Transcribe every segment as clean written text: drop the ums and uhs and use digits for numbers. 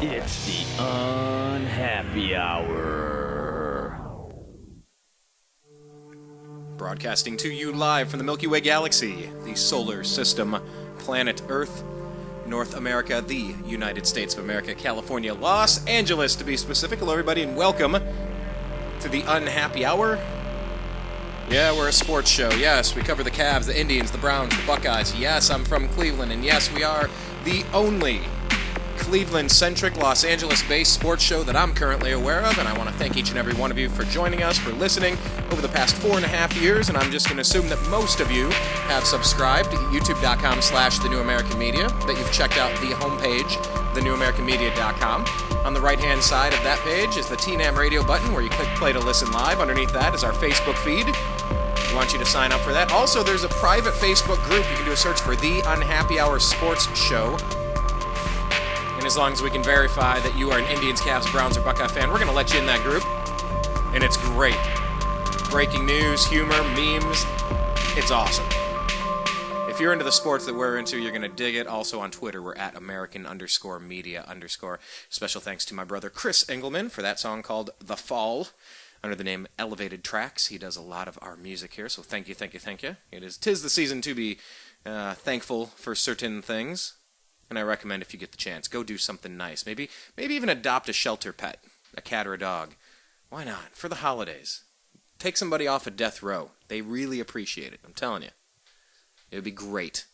It's the Unhappy Hour. Broadcasting to you live from the Milky Way Galaxy, the solar system, planet Earth, North America, the United States of America, California, Los Angeles to be specific. Hello everybody and welcome to the Unhappy Hour. Yeah, we're a sports show. Yes, we cover the Cavs, the Indians, the Browns, the Buckeyes. Yes, I'm from Cleveland, and yes, we are the only Cleveland-centric, Los Angeles-based sports show that I'm currently aware of, and I want to thank each and every one of you for joining us, for listening over the past 4.5 years, and I'm just going to assume that most of you have subscribed to youtube.com/The New American Media, that you've checked out the homepage, thenewamericanmedia.com. On the right-hand side of that page is the TNAM radio button where you click play to listen live. Underneath that is our Facebook feed. We want you to sign up for that. Also, there's a private Facebook group. You can do a search for The Unhappy Hour Sports Show. And as long as we can verify that you are an Indians, Cavs, Browns, or Buckeye fan, we're going to let you in that group. And it's great. Breaking news, humor, memes. It's awesome. If you're into the sports that we're into, you're going to dig it. Also on Twitter, we're at American_media_. Special thanks to my brother Chris Engelman for that song called The Fall, under the name Elevated Tracks. He does a lot of our music here, so thank you, thank you, thank you. Tis the season to be thankful for certain things. And I recommend if you get the chance, go do something nice. Maybe even adopt a shelter pet, a cat or a dog. Why not? For the holidays. Take somebody off of death row. They really appreciate it, I'm telling you. It would be great.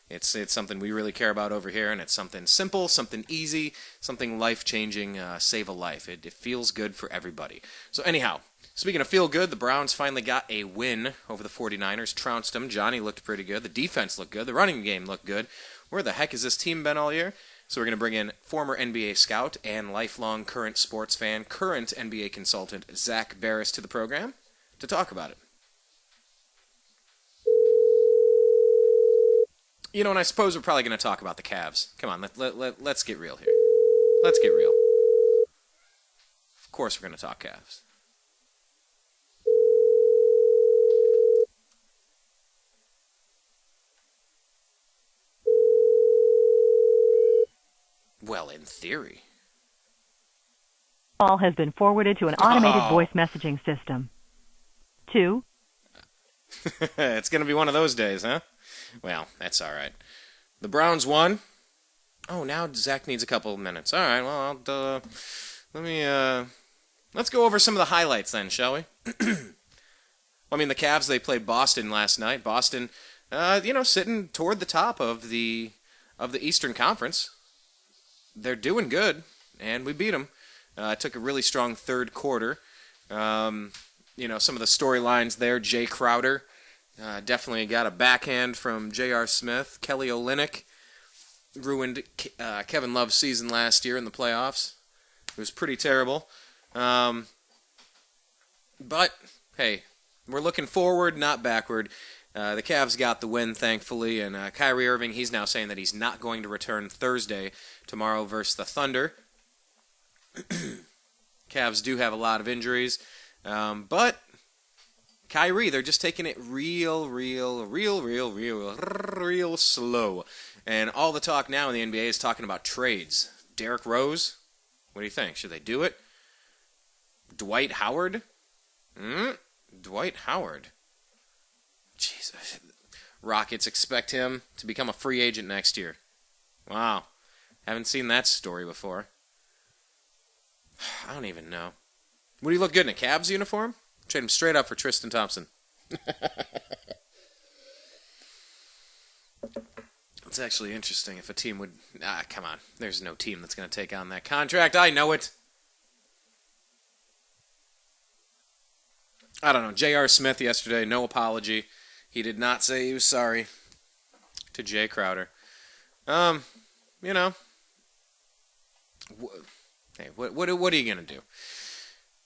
It's something we really care about over here, and it's something simple, something easy, something life-changing, save a life. It feels good for everybody. So anyhow, speaking of feel good, the Browns finally got a win over the 49ers, trounced them. Johnny looked pretty good. The defense looked good. The running game looked good. Where the heck has this team been all year? So we're going to bring in former NBA scout and lifelong current sports fan, current NBA consultant, Zak Baris to the program to talk about it. You know, and I suppose we're probably going to talk about the Cavs. Come on, let's get real here. Let's get real. Of course we're going to talk Cavs. Well, in theory. Call has been forwarded to an automated voice messaging system. 2. It's going to be one of those days, huh? Well, that's all right. The Browns won. Oh, now Zach needs a couple of minutes. All right, well, let's go over some of the highlights then, shall we? I mean, the Cavs, they played Boston last night. Boston, sitting toward the top of the Eastern Conference. They're doing good, and we beat them. It took a really strong third quarter. Some of the storylines there, Jay Crowder definitely got a backhand from J.R. Smith. Kelly Olynyk ruined Kevin Love's season last year in the playoffs. It was pretty terrible. But, hey, we're looking forward, not backward. The Cavs got the win, thankfully, and Kyrie Irving, he's now saying that he's not going to return Thursday, tomorrow versus the Thunder. Cavs do have a lot of injuries, but Kyrie, they're just taking it real slow. And all the talk now in the NBA is talking about trades. Derrick Rose, what do you think? Should they do it? Dwight Howard? Dwight Howard. Jesus. Rockets expect him to become a free agent next year. Wow. Haven't seen that story before. I don't even know. Would he look good in a Cavs uniform? Trade him straight up for Tristan Thompson. It's actually interesting if a team would... come on. There's no team that's going to take on that contract. I know it. I don't know. J.R. Smith yesterday, no apology. He did not say he was sorry to Jay Crowder. Hey, what are you going to do?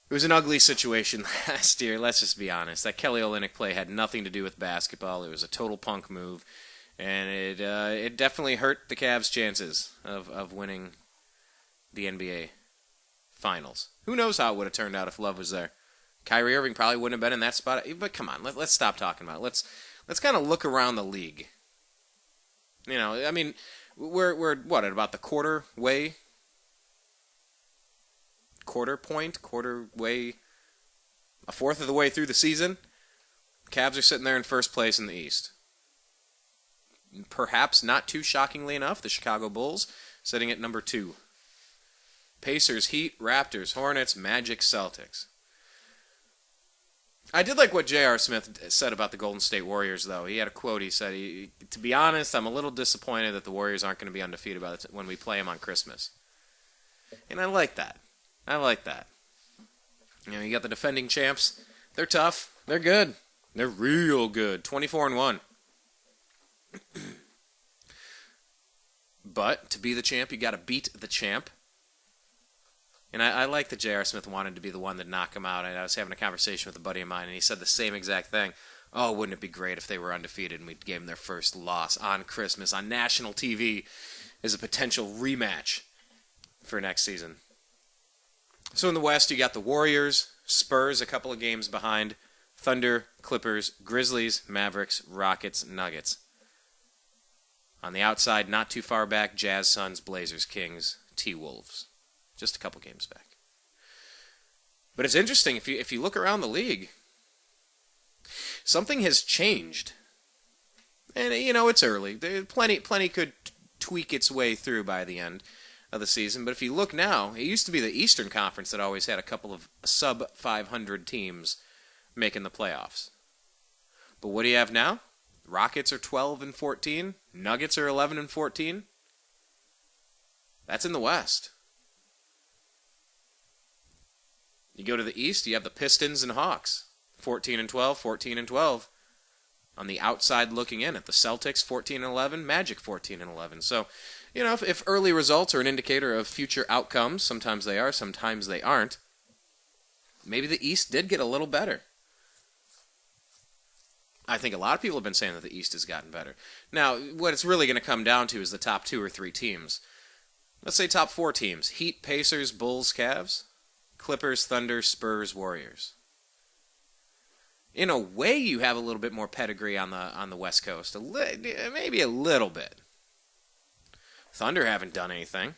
It was an ugly situation last year, let's just be honest. That Kelly Olynyk play had nothing to do with basketball. It was a total punk move, and it definitely hurt the Cavs' chances of winning the NBA Finals. Who knows how it would have turned out if Love was there. Kyrie Irving probably wouldn't have been in that spot. But come on, let's stop talking about it. Let's kind of look around the league. You know, I mean, we're what, at about the quarter way a fourth of the way through the season, Cavs are sitting there in first place in the East. Perhaps not too shockingly enough, the Chicago Bulls sitting at number 2. Pacers, Heat, Raptors, Hornets, Magic, Celtics. I did like what J.R. Smith said about the Golden State Warriors, though. He had a quote. He said, to be honest, I'm a little disappointed that the Warriors aren't going to be undefeated when we play them on Christmas. And I like that. You got the defending champs. They're tough. They're good. They're real good. 24-1. But to be the champ, you got to beat the champ. And I like that J.R. Smith wanted to be the one that knocked him out. And I was having a conversation with a buddy of mine, and he said the same exact thing. Oh, wouldn't it be great if they were undefeated and we gave them their first loss on Christmas on national TV as a potential rematch for next season. So in the West, you got the Warriors, Spurs a couple of games behind, Thunder, Clippers, Grizzlies, Mavericks, Rockets, Nuggets. On the outside, not too far back, Jazz, Suns, Blazers, Kings, T-Wolves. Just a couple games back. But it's interesting, if you look around the league, something has changed. And, it's early. Plenty could tweak its way through by the end of the season. But if you look now, it used to be the Eastern Conference that always had a couple of sub-500 teams making the playoffs. But what do you have now? Rockets are 12-14. Nuggets are 11-14. That's in the West. You go to the East, you have the Pistons and Hawks, 14-12, 14-12. On the outside looking in at the Celtics, 14-11, Magic 14-11. So, if early results are an indicator of future outcomes, sometimes they are, sometimes they aren't, maybe the East did get a little better. I think a lot of people have been saying that the East has gotten better. Now, what it's really going to come down to is the top 2 or 3 teams. Let's say top 4 teams. Heat, Pacers, Bulls, Cavs. Clippers, Thunder, Spurs, Warriors. In a way, you have a little bit more pedigree on the West Coast. Maybe a little bit. Thunder haven't done anything.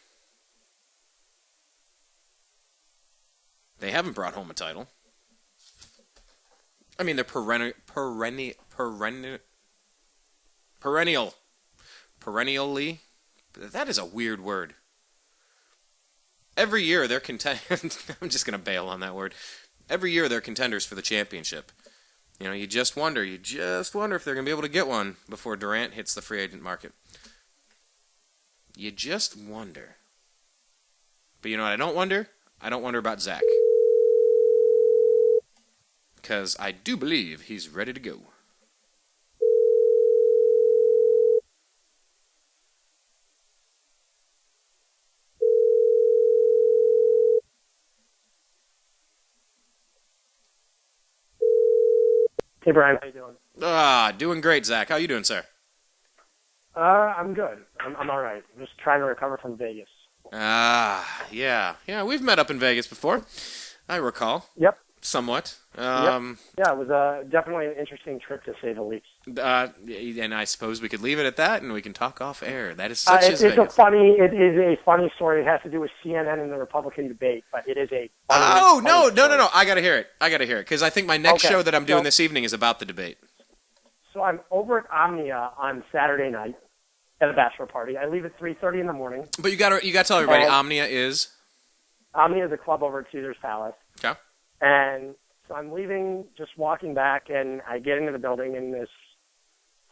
They haven't brought home a title. I mean, they're perennially. That is a weird word. Every year they're I'm just going to bail on that word. Every year they're contenders for the championship. You just wonder if they're going to be able to get one before Durant hits the free agent market. You just wonder. But you know what I don't wonder? I don't wonder about Zach. Because I do believe he's ready to go. Hey, Brian, how you doing? Doing great, Zach. How you doing, sir? I'm good. I'm all right. I'm just trying to recover from Vegas. Yeah. We've met up in Vegas before. I recall. Yep. Somewhat. Yeah, it was definitely an interesting trip, to say the least. And I suppose we could leave it at that, and we can talk off air. That is such as Vegas. It is a funny story. It has to do with CNN and the Republican debate, but it is a funny No. I got to hear it, because I think my next show that I'm doing this evening is about the debate. So I'm over at Omnia on Saturday night at a bachelor party. I leave at 3:30 in the morning. But you got to tell everybody, Omnia is a club over at Caesar's Palace. Okay. And so I'm leaving, just walking back, and I get into the building, and this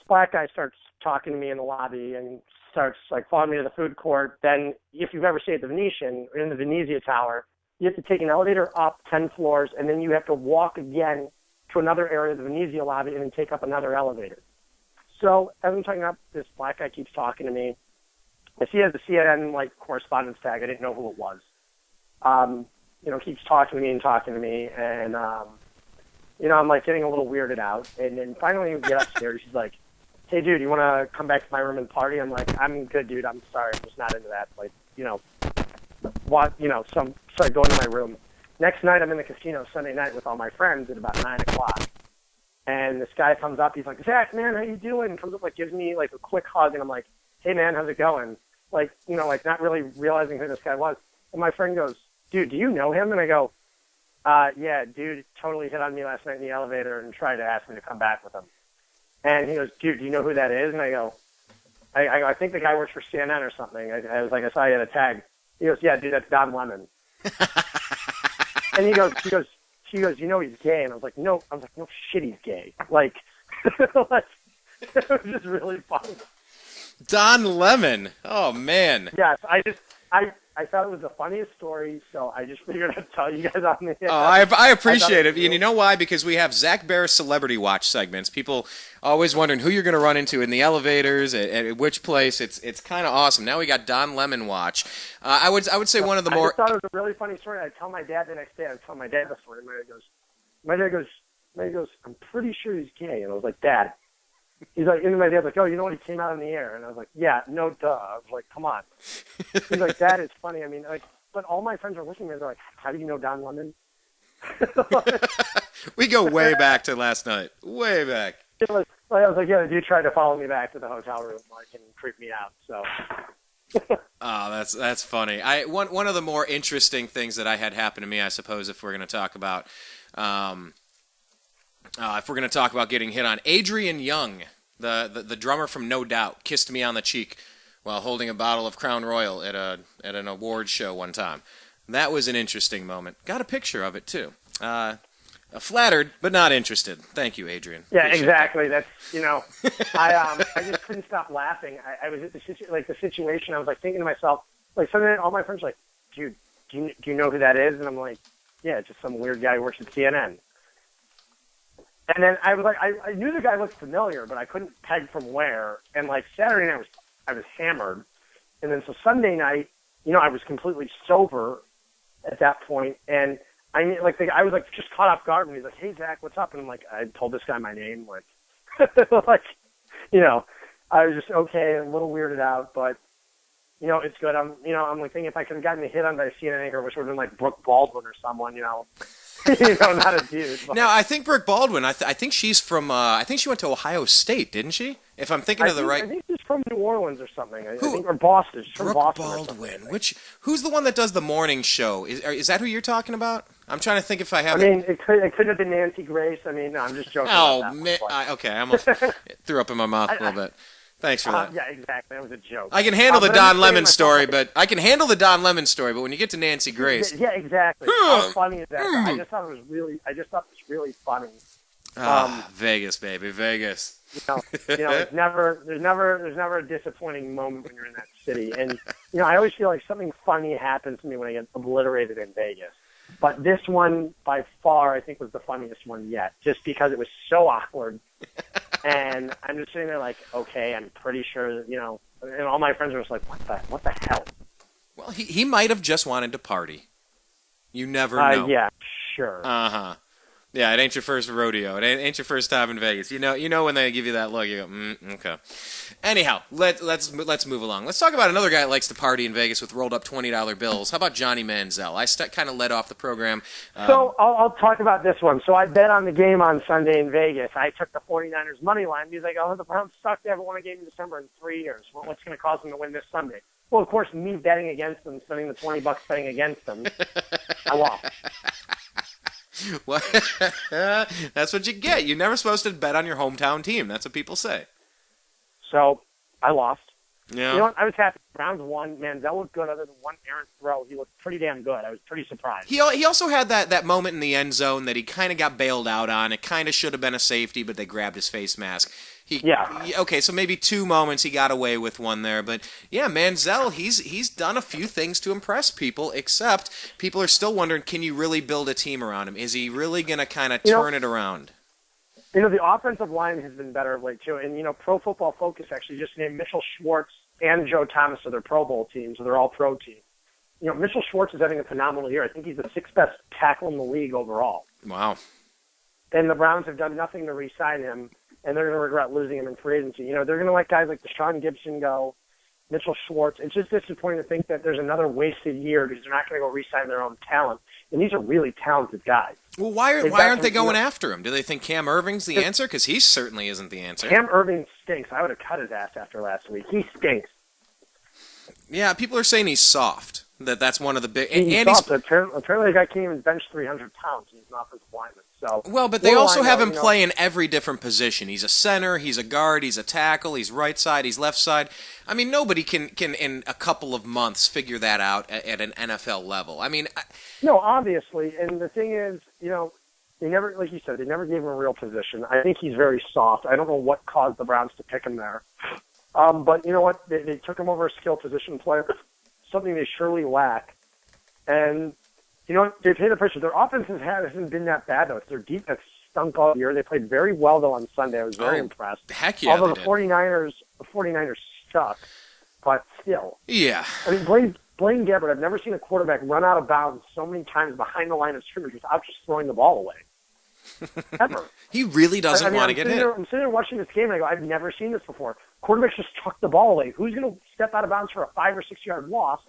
black guy starts talking to me in the lobby and starts following me to the food court. Then, if you've ever stayed at the Venetian or in the Venezia Tower, you have to take an elevator up 10 floors, and then you have to walk again to another area of the Venezia lobby and then take up another elevator. So as I'm talking up, this black guy keeps talking to me. I see he has the CNN correspondence tag. I didn't know who it was. Keeps talking to me, and I'm getting a little weirded out. And then finally we get upstairs. She's like, "Hey, dude, you want to come back to my room and party?" I'm like, "I'm good, dude. I'm sorry. I'm just not into that." So I'm started going to my room. Next night, I'm in the casino Sunday night with all my friends at about 9 o'clock. And this guy comes up. He's like, "Zach, man, how you doing?" Comes up, gives me a quick hug, and I'm like, "Hey, man, how's it going?" Not really realizing who this guy was. And my friend goes, dude, do you know him? And I go, yeah, dude totally hit on me last night in the elevator and tried to ask me to come back with him. And he goes, dude, do you know who that is? And I go, I think the guy works for CNN or something. I was like, I saw you had a tag. He goes, yeah, dude, that's Don Lemon. And he goes, you know he's gay. And I was like, no shit, he's gay. Like, it was just really funny. Don Lemon. Oh, man. Yes, I thought it was the funniest story, so I just figured I'd tell you guys on the air. Oh, I appreciate it. And you know why? Because we have Zak Baris Celebrity Watch segments. People always wondering who you're going to run into in the elevators, at which place. It's kind of awesome. Now we got Don Lemon Watch. I would say one of the more... I just thought it was a really funny story. I tell my dad the next day. I tell my dad the story. My dad goes, I'm pretty sure he's gay. And I was like, Dad. He's like, and my dad's like, oh, you know what? He came out in the air. And I was like, yeah, no duh. I was like, come on. He's like, that is funny. I mean, like, but all my friends are listening to me. They're like, how do you know Don Lemon? We go way back to last night. Way back. I was like, yeah, the dude tried to follow me back to the hotel room, like, and creep me out. So. Oh, that's funny. One of the more interesting things that I had happen to me, I suppose, if we're going to talk about getting hit on, Adrian Young, the drummer from No Doubt, kissed me on the cheek while holding a bottle of Crown Royal at an award show one time. That was an interesting moment. Got a picture of it too. Flattered, but not interested. Thank you, Adrian. Yeah, Appreciate exactly. That. That's I just couldn't stop laughing. I was at the situation. I was like thinking to myself, like suddenly all my friends were like, dude, do you know who that is? And I'm like, yeah, it's just some weird guy who works at CNN. And then I was like, I knew the guy looked familiar, but I couldn't peg from where. And like Saturday night, I was hammered. And then so Sunday night, I was completely sober at that point. And I was like just caught off guard. And he's like, hey, Zach, what's up? And I'm like, I told this guy my name. Like, I was just okay, a little weirded out, but it's good. I'm like thinking if I could have gotten a hit on by a CNN anchor, which would have been like Brooke Baldwin or someone, not a dude. But. Now, I think Brooke Baldwin, I think she's from, I think she went to Ohio State, didn't she? If I'm thinking of the right... I think she's from New Orleans or something. I think, or Boston. She's from Brooke Boston Baldwin. Who's the one that does the morning show? Is that who you're talking about? I'm trying to think if I have... I mean, it could have been Nancy Grace. I mean, no, I'm just joking. Oh, man. Okay, I almost threw up in my mouth a little bit. Thanks for that. Yeah, exactly. That was a joke. I can handle the Don Lemon story, but when you get to Nancy Grace... Yeah, exactly. How funny is that? I just thought it was really funny. Vegas, baby, Vegas. There's never a disappointing moment when you're in that city. And, I always feel like something funny happens to me when I get obliterated in Vegas. But this one, by far, I think was the funniest one yet, just because it was so awkward. And I'm just sitting there like, okay, I'm pretty sure, and all my friends were just like, what the hell? Well, he might have just wanted to party. You never know. Yeah, sure. Uh-huh. Yeah, it ain't your first rodeo. It ain't your first time in Vegas. You know when they give you that look, you go, okay. Anyhow, let's move along. Let's talk about another guy that likes to party in Vegas with rolled up $20 bills. How about Johnny Manziel? I kind of led off the program. So I'll talk about this one. So I bet on the game on Sunday in Vegas. I took the 49ers money line. He's like, oh, the Browns suck. They haven't won a game in December in 3 years. Well, what's going to cause them to win this Sunday? Well, of course, me betting against them, spending the $20 betting against them, I lost. Well, that's what you get. You're never supposed to bet on your hometown team. That's what people say. So I lost. Yeah. You know what? I was happy. Browns won. Manziel looked good other than one errant throw. He looked pretty damn good. I was pretty surprised. He also had that moment in the end zone that he kind of got bailed out on. It kind of should have been a safety, but they grabbed his face mask. Okay, so maybe 2 moments he got away with one there. But, yeah, Manziel, he's done a few things to impress people, except people are still wondering, can you really build a team around him? Is he really going to kind of turn it around? The offensive line has been better of late, too. And, Pro Football Focus actually just named Mitchell Schwartz and Joe Thomas to their Pro Bowl teams, so they're all pro teams. Mitchell Schwartz is having a phenomenal year. I think he's the 6th best tackle in the league overall. Wow. And the Browns have done nothing to re-sign him, and they're going to regret losing him in free agency. They're going to let guys like Deshaun Gibson go, Mitchell Schwartz. It's just disappointing to think that there's another wasted year because they're not going to go re-sign their own talent. And these are really talented guys. Well, why aren't they going after him? Do they think Cam Irving's the answer? Because he certainly isn't the answer. Cam Irving stinks. I would have cut his ass after last week. He stinks. Yeah, people are saying he's soft. That's one of the big. He's And he's soft. Apparently, the guy can't even bench 300 pounds. He's an offensive lineman. So well, but they also have him play in every different position. He's a center, he's a guard, he's a tackle, he's right side, he's left side. I mean, nobody can in a couple of months figure that out at an NFL level. I mean, no, obviously. And the thing is, they never, like you said, they never gave him a real position. I think he's very soft. I don't know what caused the Browns to pick him there. But you know what? They took him over a skill position player, something they surely lack. And, they've paid the pressure. Their offense hasn't been that bad, though. It's their defense stunk all year. They played very well, though, on Sunday. I was very impressed. Heck yeah, although the 49ers suck, but still. Yeah. I mean, Blaine Gabbert, I've never seen a quarterback run out of bounds so many times behind the line of scrimmage without just throwing the ball away. Ever. He really doesn't want to get hit. I'm sitting there watching this game, and I go, I've never seen this before. Quarterbacks just chuck the ball away. Who's going to step out of bounds for a 5 or 6 yard loss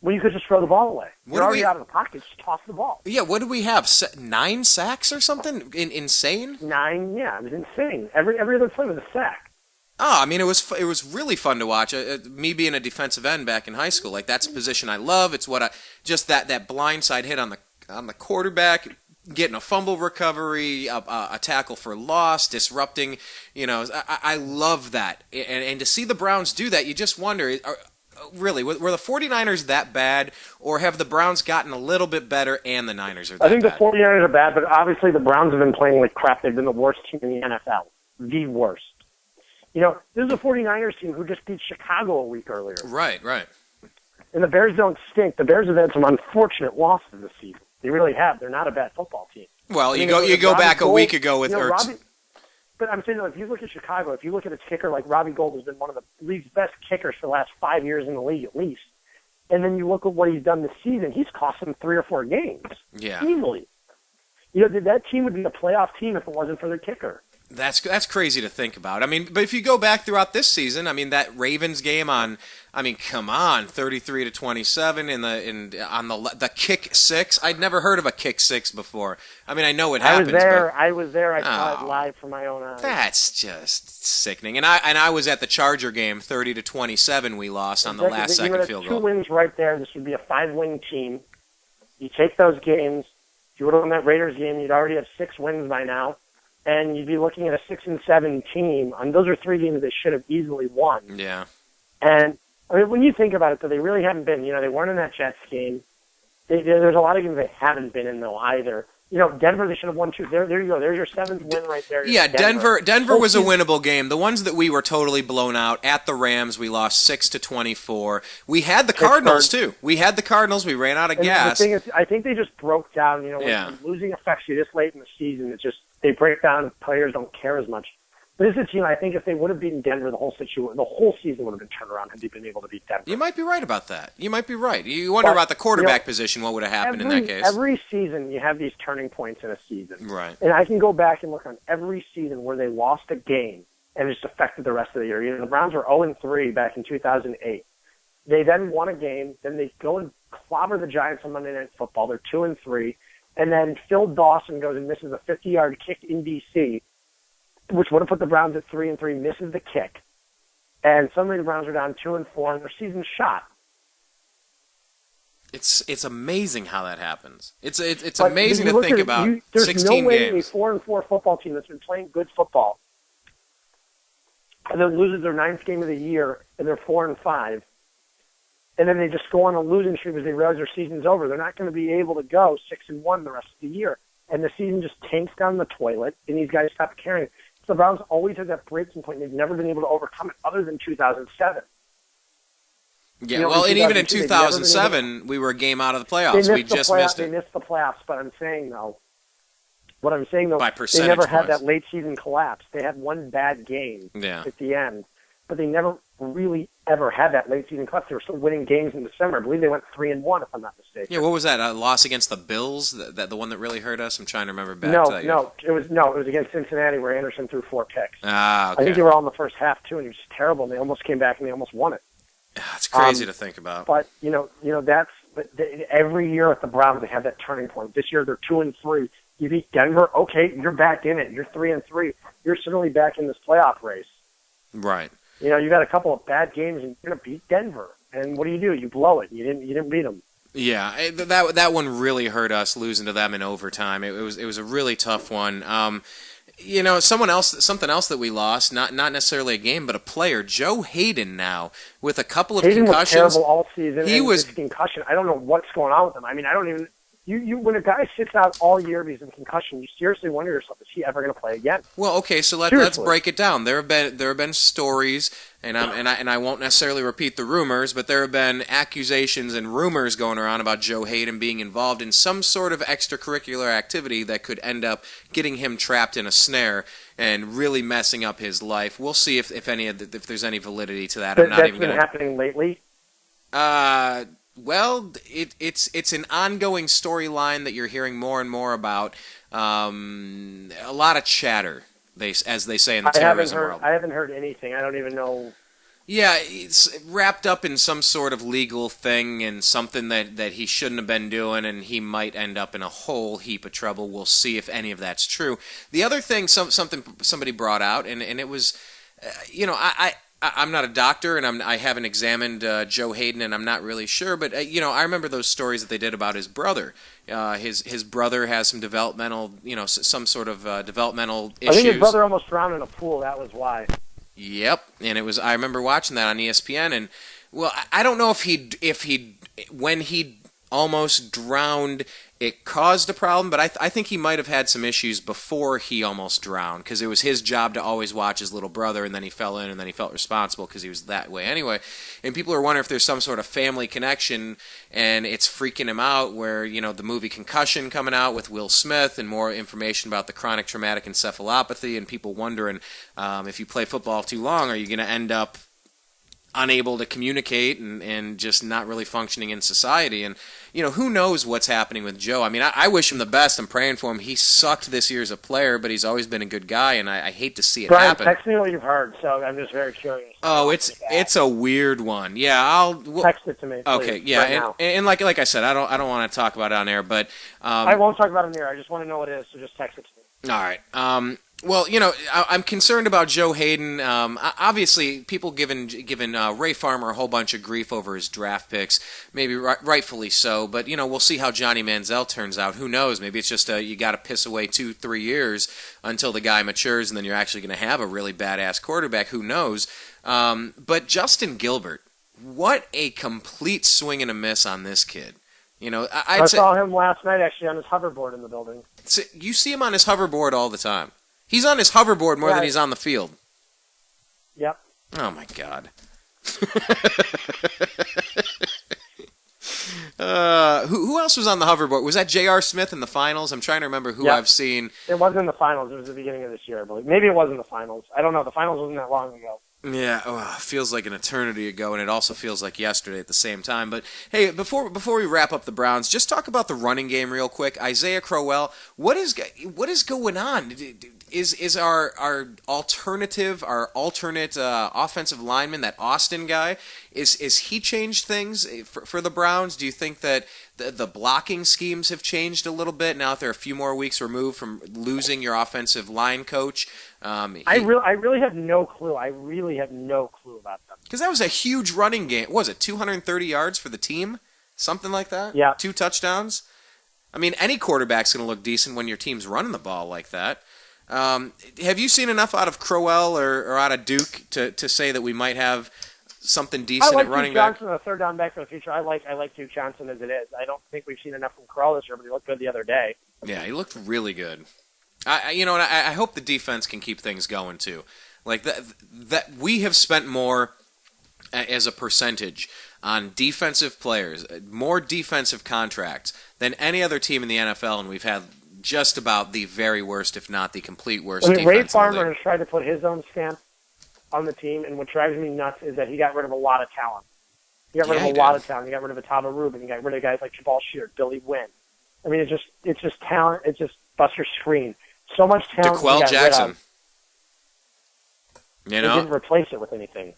when you could just throw the ball away? You're already out of the pocket. Just toss the ball. Yeah, what do we have? 9 sacks or something? Insane? 9, yeah. It was insane. Every other play was a sack. Oh, I mean, it was really fun to watch. Me being a defensive end back in high school, like that's a position I love. It's what just that blindside hit on the quarterback, getting a fumble recovery, a tackle for loss, disrupting. I love that, and to see the Browns do that, you just wonder. Really, were the 49ers that bad, or have the Browns gotten a little bit better and the Niners are that bad? I think the 49ers are bad, but obviously the Browns have been playing like crap. They've been the worst team in the NFL. The worst. This is a 49ers team who just beat Chicago a week earlier. Right. And the Bears don't stink. The Bears have had some unfortunate losses this season. They really have. They're not a bad football team. Well, you go back a week ago with Ertz. But I'm saying, if you look at Chicago, if you look at its kicker, like Robbie Gould has been one of the league's best kickers for the last 5 years in the league at least. And then you look at what he's done this season, he's cost them 3 or 4 games. Yeah. Easily. That team would be a playoff team if it wasn't for their kicker. That's crazy to think about. I mean, but if you go back throughout this season, I mean, that Ravens game come on, 33-27 on the kick six. I'd never heard of a kick six before. I mean, I know it happens. I was there. I saw it live from my own eyes. That's just sickening. And I was at the Charger game, 30-27. We lost on the last second field goal. 2 wins right there. This would be a 5-win team. You take those games. If you would have won that Raiders game, you'd already have 6 wins by now. And you'd be looking at a 6-7 team. And those are 3 games they should have easily won. Yeah. And I mean, when you think about it, though, they really haven't been. They weren't in that Jets game. There's a lot of games they haven't been in, though, either. Denver, they should have won 2. There you go. There's your 7th win right there. Yeah, Denver was a winnable game. The ones that we were totally blown out at the Rams, we lost 6-24. We had the Cardinals too. We had the Cardinals. We ran out of gas. The thing is, I think they just broke down. When losing affects you this late in the season, they break down. Players don't care as much. But this is a team, I think if they would have beaten Denver, the whole season would have been turned around had they been able to beat Denver. You might be right about that. You might be right. You wonder about the quarterback position, what would have happened in that case. Every season, you have these turning points in a season. Right. And I can go back and look on every season where they lost a game and it just affected the rest of the year. The Browns were 0-3 back in 2008. They then won a game. Then they go and clobber the Giants on Monday Night Football. They're 2-3. And then Phil Dawson goes and misses a 50-yard kick in D.C., which would have put the Browns at 3-3, misses the kick. And suddenly the Browns are down 2-4, and their season's shot. It's amazing how that happens. It's amazing to think about. There's 16 no way games. A 4-4 football team that's been playing good football and then loses their 9th game of the year, and they're 4-5, and then they just go on a losing streak because they realize their season's over. They're not going to be able to go 6-1 the rest of the year, and the season just tanks down the toilet, and these guys stop caring. So the Browns always have that breaking point. They've never been able to overcome it other than 2007. Yeah, and even in 2007, we were a game out of the playoffs. We just missed it. They missed the playoffs, but by percentage they never had points. that late season collapse. They had one bad game at the end, but they never really ever had that late season collapse. They were still winning games in December. I believe they went 3-1, if I'm not mistaken. Yeah, what was that? A loss against the Bills? That the one that really hurt us? I'm trying to remember back to that year. It was against Cincinnati where Anderson threw 4 picks. Ah, okay. I think they were all in the first half too, and it was just terrible. And they almost came back and they almost won it. It's crazy to think about. But every year at the Browns they have that turning point. This year they're 2-3. You beat Denver, okay, you're back in it. You're 3-3. You're certainly back in this playoff race. Right. You've had a couple of bad games and you're going to beat Denver. And what do? You blow it. You didn't beat them. Yeah, that one really hurt us, losing to them in overtime. It was a really tough one. Something else that we lost, not necessarily a game, but a player, Joe Hayden, now with a couple of Hayden concussions. Was terrible all season. He was concussion. I don't know what's going on with him. I mean, I don't even. You when a guy sits out all year because of concussion, you seriously wonder yourself, is he ever going to play again? Well, okay, so let's break it down. There have been stories, and I won't necessarily repeat the rumors, but there have been accusations and rumors going around about Joe Hayden being involved in some sort of extracurricular activity that could end up getting him trapped in a snare and really messing up his life. We'll see if there's any validity to that. That's been happening lately. Well, it's an ongoing storyline that you're hearing more and more about. A lot of chatter, as they say in the terrorism world. I haven't heard anything. I don't even know. Yeah, it's wrapped up in some sort of legal thing and something that he shouldn't have been doing, and he might end up in a whole heap of trouble. We'll see if any of that's true. The other thing, something somebody brought out, and it was, I'm not a doctor, and I haven't examined Joe Hayden, and I'm not really sure. But I remember those stories that they did about his brother. His brother has some developmental, some sort of developmental issues. I think his brother almost drowned in a pool. That was why. Yep, and I remember watching that on ESPN, and well, I don't know if when he almost drowned, it caused a problem, but I think he might have had some issues before he almost drowned, because it was his job to always watch his little brother, and then he fell in, and then he felt responsible because he was that way anyway. And people are wondering if there's some sort of family connection, and it's freaking him out, where, the movie Concussion coming out with Will Smith, and more information about the chronic traumatic encephalopathy, and people wondering if you play football too long, are you going to end up unable to communicate and just not really functioning in society. And, who knows what's happening with Joe. I mean, I wish him the best. I'm praying for him. He sucked this year as a player, but he's always been a good guy, and I hate to see it happen. Brian, text me what you've heard, so I'm just very curious. Oh, it's a weird one. Yeah, text it to me. Please, okay, yeah, right and like I said, I don't want to talk about it on air, but I won't talk about it on air. I just want to know what it is, so just text it to me. All right. Well, I'm concerned about Joe Hayden. Obviously, people giving Ray Farmer a whole bunch of grief over his draft picks, maybe rightfully so. But we'll see how Johnny Manziel turns out. Who knows? Maybe it's just you got to piss away 2-3 years until the guy matures, and then you're actually going to have a really badass quarterback. Who knows? But Justin Gilbert, what a complete swing and a miss on this kid. I saw him last night actually on his hoverboard in the building. You see him on his hoverboard all the time. He's on his hoverboard more than he's on the field. Yep. Oh, my God. Who else was on the hoverboard? Was that J.R. Smith in the finals? I'm trying to remember who I've seen. It wasn't in the finals. It was the beginning of this year, I believe. Maybe it was in the finals. I don't know. The finals wasn't that long ago. Yeah, feels like an eternity ago, and it also feels like yesterday at the same time. But hey, before we wrap up the Browns, just talk about the running game real quick. Isaiah Crowell, what is going on? Is our alternate offensive lineman, that Austin guy, is he changed things for the Browns? Do you think that the blocking schemes have changed a little bit now that they're a few more weeks removed from losing your offensive line coach? I really have no clue. I really have no clue about them. Because that was a huge running game. What was it 230 yards for the team? Something like that? Yeah. 2 touchdowns? I mean, any quarterback's going to look decent when your team's running the ball like that. Have you seen enough out of Crowell or out of Duke to say that we might have something decent at running back? I like back? Duke Johnson, a third down back for the future. I like Duke Johnson as it is. I don't think we've seen enough from Crowell this year, but he looked good the other day. Yeah, he looked really good. I hope the defense can keep things going too. Like that we have spent more as a percentage on defensive players, more defensive contracts than any other team in the NFL, and we've had just about the very worst, if not the complete worst. Ray Farmer has tried to put his own stamp on the team, and what drives me nuts is that he got rid of a lot of talent. He got rid of a lot of talent. He got rid of Ataba Rubin. He got rid of guys like Jabal Sheard, Billy Wynn. I mean, it's just talent. It's just Buster Screen. So much talent. DeQuell Jackson. They didn't replace it with anything.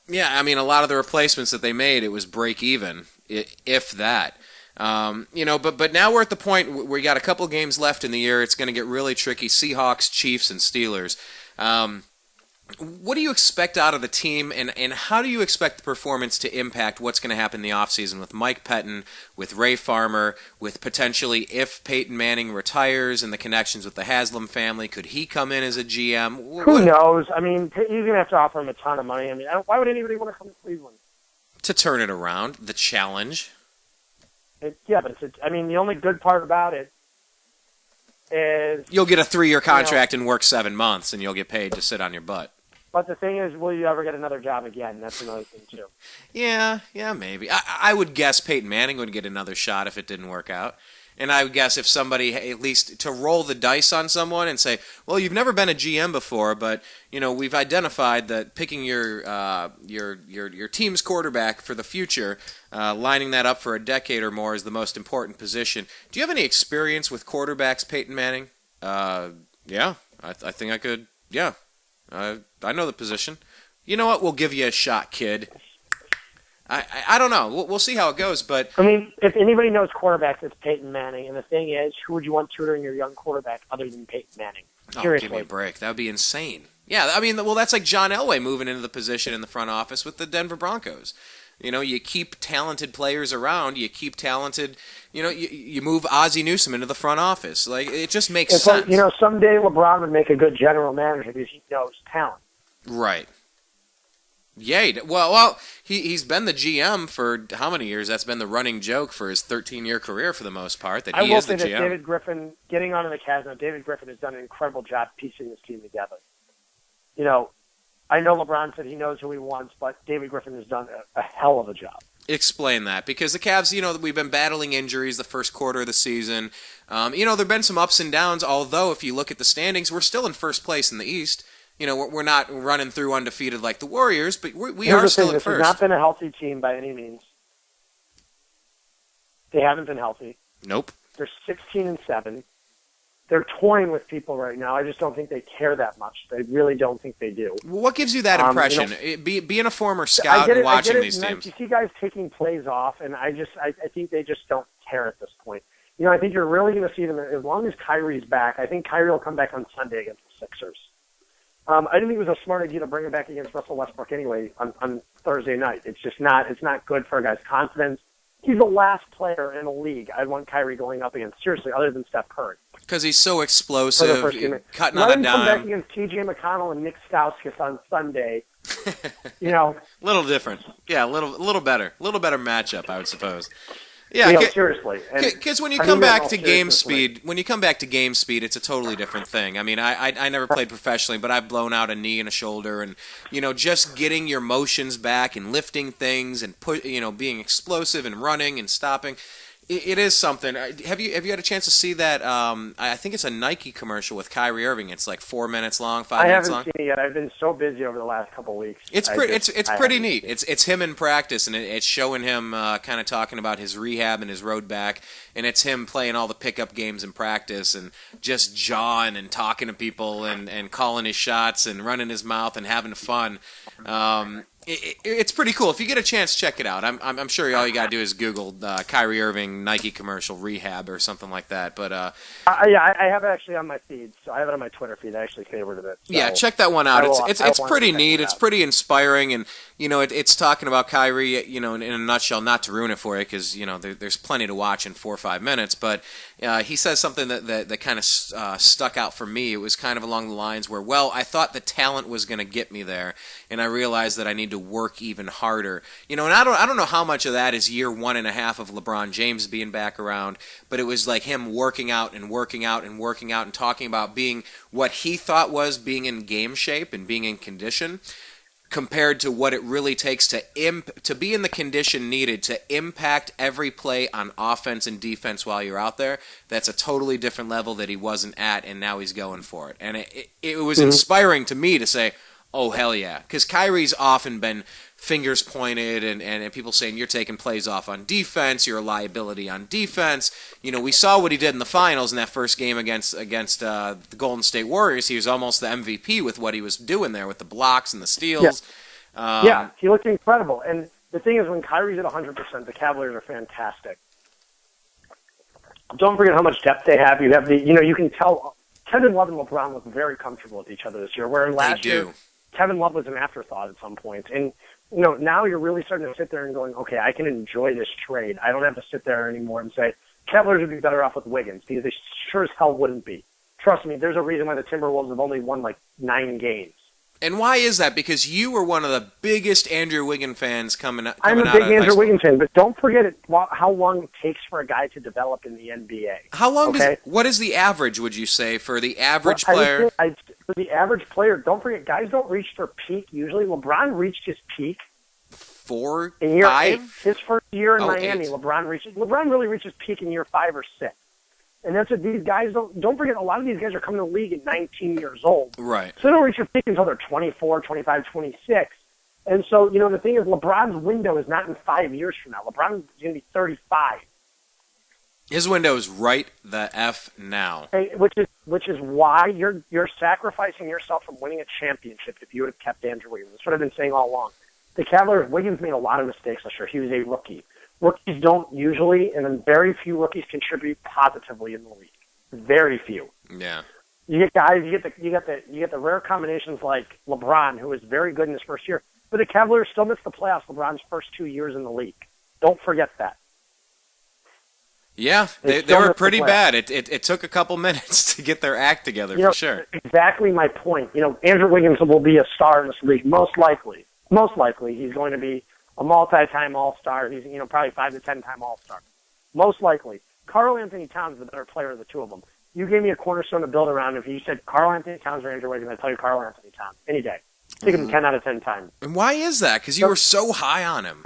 Yeah, I mean, a lot of the replacements that they made, it was break even, if that. But now we're at the point where we got a couple games left in the year. It's going to get really tricky. Seahawks, Chiefs, and Steelers. What do you expect out of the team, and how do you expect the performance to impact what's going to happen in the offseason with Mike Pettin, with Ray Farmer, with potentially if Peyton Manning retires and the connections with the Haslam family? Could he come in as a GM? Who knows? I mean, he's going to have to offer him a ton of money. I mean, why would anybody want to come to Cleveland? To turn it around, the challenge. But I mean, the only good part about it is... You'll get a 3-year contract and work 7 months, and you'll get paid to sit on your butt. But the thing is, will you ever get another job again? That's another thing, too. Yeah, maybe. I would guess Peyton Manning would get another shot if it didn't work out. And I would guess if somebody, at least to roll the dice on someone and say, well, you've never been a GM before, but we've identified that picking your team's quarterback for the future, lining that up for a decade or more is the most important position. Do you have any experience with quarterbacks, Peyton Manning? Yeah, I think I could. Yeah. I know the position. You know what? We'll give you a shot, kid. I don't know. We'll see how it goes, but... I mean, if anybody knows quarterbacks, it's Peyton Manning. And the thing is, who would you want tutoring your young quarterback other than Peyton Manning? Seriously. Give me a break. That would be insane. Yeah, I mean, well, that's like John Elway moving into the position in the front office with the Denver Broncos. You keep talented players around. You keep talented... you move Ozzie Newsome into the front office. Like, it just makes sense. Like, someday LeBron would make a good general manager because he knows talent. Right. Yeah, well, he's been the GM for how many years? That's been the running joke for his 13-year career for the most part, that he is the GM. I will say that David Griffin, getting onto the Cavs now, David Griffin has done an incredible job piecing this team together. I know LeBron said he knows who he wants, but David Griffin has done a hell of a job. Explain that, because the Cavs, we've been battling injuries the first quarter of the season. There have been some ups and downs, although if you look at the standings, we're still in first place in the East. We're not running through undefeated like the Warriors, but we are still at first. This has not been a healthy team by any means. They haven't been healthy. Nope. They're 16-7. They're toying with people right now. I just don't think they care that much. I really don't think they do. What gives you that impression? Being a former scout and watching these teams. You see guys taking plays off, and I think they just don't care at this point. I think you're really going to see them as long as Kyrie's back. I think Kyrie will come back on Sunday against the Sixers. I didn't think it was a smart idea to bring him back against Russell Westbrook anyway on Thursday night. It's just not. It's not good for a guy's confidence. He's the last player in the league I'd want Kyrie going up against, seriously, other than Steph Curry. Because he's so explosive, cutting on a dime. Let him come back against T.J. McConnell and Nick Stauskas on Sunday. Little different. Yeah, a little better. A little better matchup, I would suppose. Yeah, seriously. Because when you come back to game speed, it's a totally different thing. I mean, I never played professionally, but I've blown out a knee and a shoulder, and just getting your motions back and lifting things and being explosive and running and stopping. It is something. Have you had a chance to see that? I think it's a Nike commercial with Kyrie Irving. It's like 4 minutes long, 5 minutes long. I haven't seen it yet. I've been so busy over the last couple of weeks. It's pretty neat. It's him in practice, and it's showing him kind of talking about his rehab and his road back, and it's him playing all the pickup games in practice and just jawing and talking to people and calling his shots and running his mouth and having fun. It's pretty cool. If you get a chance, check it out. I'm sure all you gotta do is Google Kyrie Irving Nike commercial rehab or something like that. But I have it actually on my feed. So I have it on my Twitter feed. I actually favorited it. So yeah, check that one out. It's pretty neat. It's pretty inspiring, and it's talking about Kyrie. In a nutshell. Not to ruin it for you, because there's plenty to watch in 4 or 5 minutes. But he says something that kind of stuck out for me. It was kind of along the lines where, I thought the talent was going to get me there, and I realized that I need to work even harder. And I don't know how much of that is year 1.5 of LeBron James being back around, but it was like him working out and talking about being what he thought was being in game shape and being in condition, compared to what it really takes to be in the condition needed to impact every play on offense and defense while you're out there. That's a totally different level that he wasn't at, and now he's going for it. And it was inspiring to me to say, oh, hell yeah. Because Kyrie's often been fingers pointed and people saying you're taking plays off on defense, you're a liability on defense. We saw what he did in the finals in that first game against the Golden State Warriors. He was almost the MVP with what he was doing there with the blocks and the steals. Yeah, he looked incredible. And the thing is, when Kyrie's at 100%, the Cavaliers are fantastic. Don't forget how much depth they have. You have you can tell Kevin Love and LeBron look very comfortable with each other this year. Where last year, Kevin Love was an afterthought at some point. And, now you're really starting to sit there and going, okay, I can enjoy this trade. I don't have to sit there anymore and say, Cavaliers would be better off with Wiggins, because they sure as hell wouldn't be. Trust me, there's a reason why the Timberwolves have only won 9 games. And why is that? Because you were one of the biggest Andrew Wiggins fans coming out. I'm a big Andrew Wiggins fan, but don't forget how long it takes for a guy to develop in the NBA. How long what is the average, would you say, for the average player? For the average player, don't forget, guys don't reach their peak. Usually, LeBron reached his peak 4, in year 5? 8. His first year in Miami, 8. LeBron really reaches peak in year 5 or 6. And that's what these guys don't forget. A lot of these guys are coming to the league at 19 years old. Right. So they don't reach their peak until they're 24, 25, 26. And so, the thing is, LeBron's window is not in 5 years from now. LeBron's going to be 35. His window is right the F now. Which is why you're sacrificing yourself from winning a championship if you would have kept Andrew Wiggins. That's what I've been saying all along. The Cavaliers, Wiggins made a lot of mistakes last year. He was a rookie. Rookies don't usually, and then very few rookies contribute positively in the league. Very few. Yeah. You get guys, you get the rare combinations like LeBron, who was very good in his first year, but the Cavaliers still missed the playoffs LeBron's first 2 years in the league. Don't forget that. Yeah, they were pretty bad. It took a couple minutes to get their act together, for sure. Exactly my point. Andrew Wiggins will be a star in this league, most likely. Most likely, he's going to be a multi-time All-Star. He's, probably 5 to 10-time All-Star. Most likely. Karl Anthony Towns is the better player of the two of them. You gave me a cornerstone to build around. If you said Karl Anthony Towns or Andrew Wiggins, I'd tell you Karl Anthony Towns any day. Take him 10 out of 10 times. And why is that? Because you were so high on him.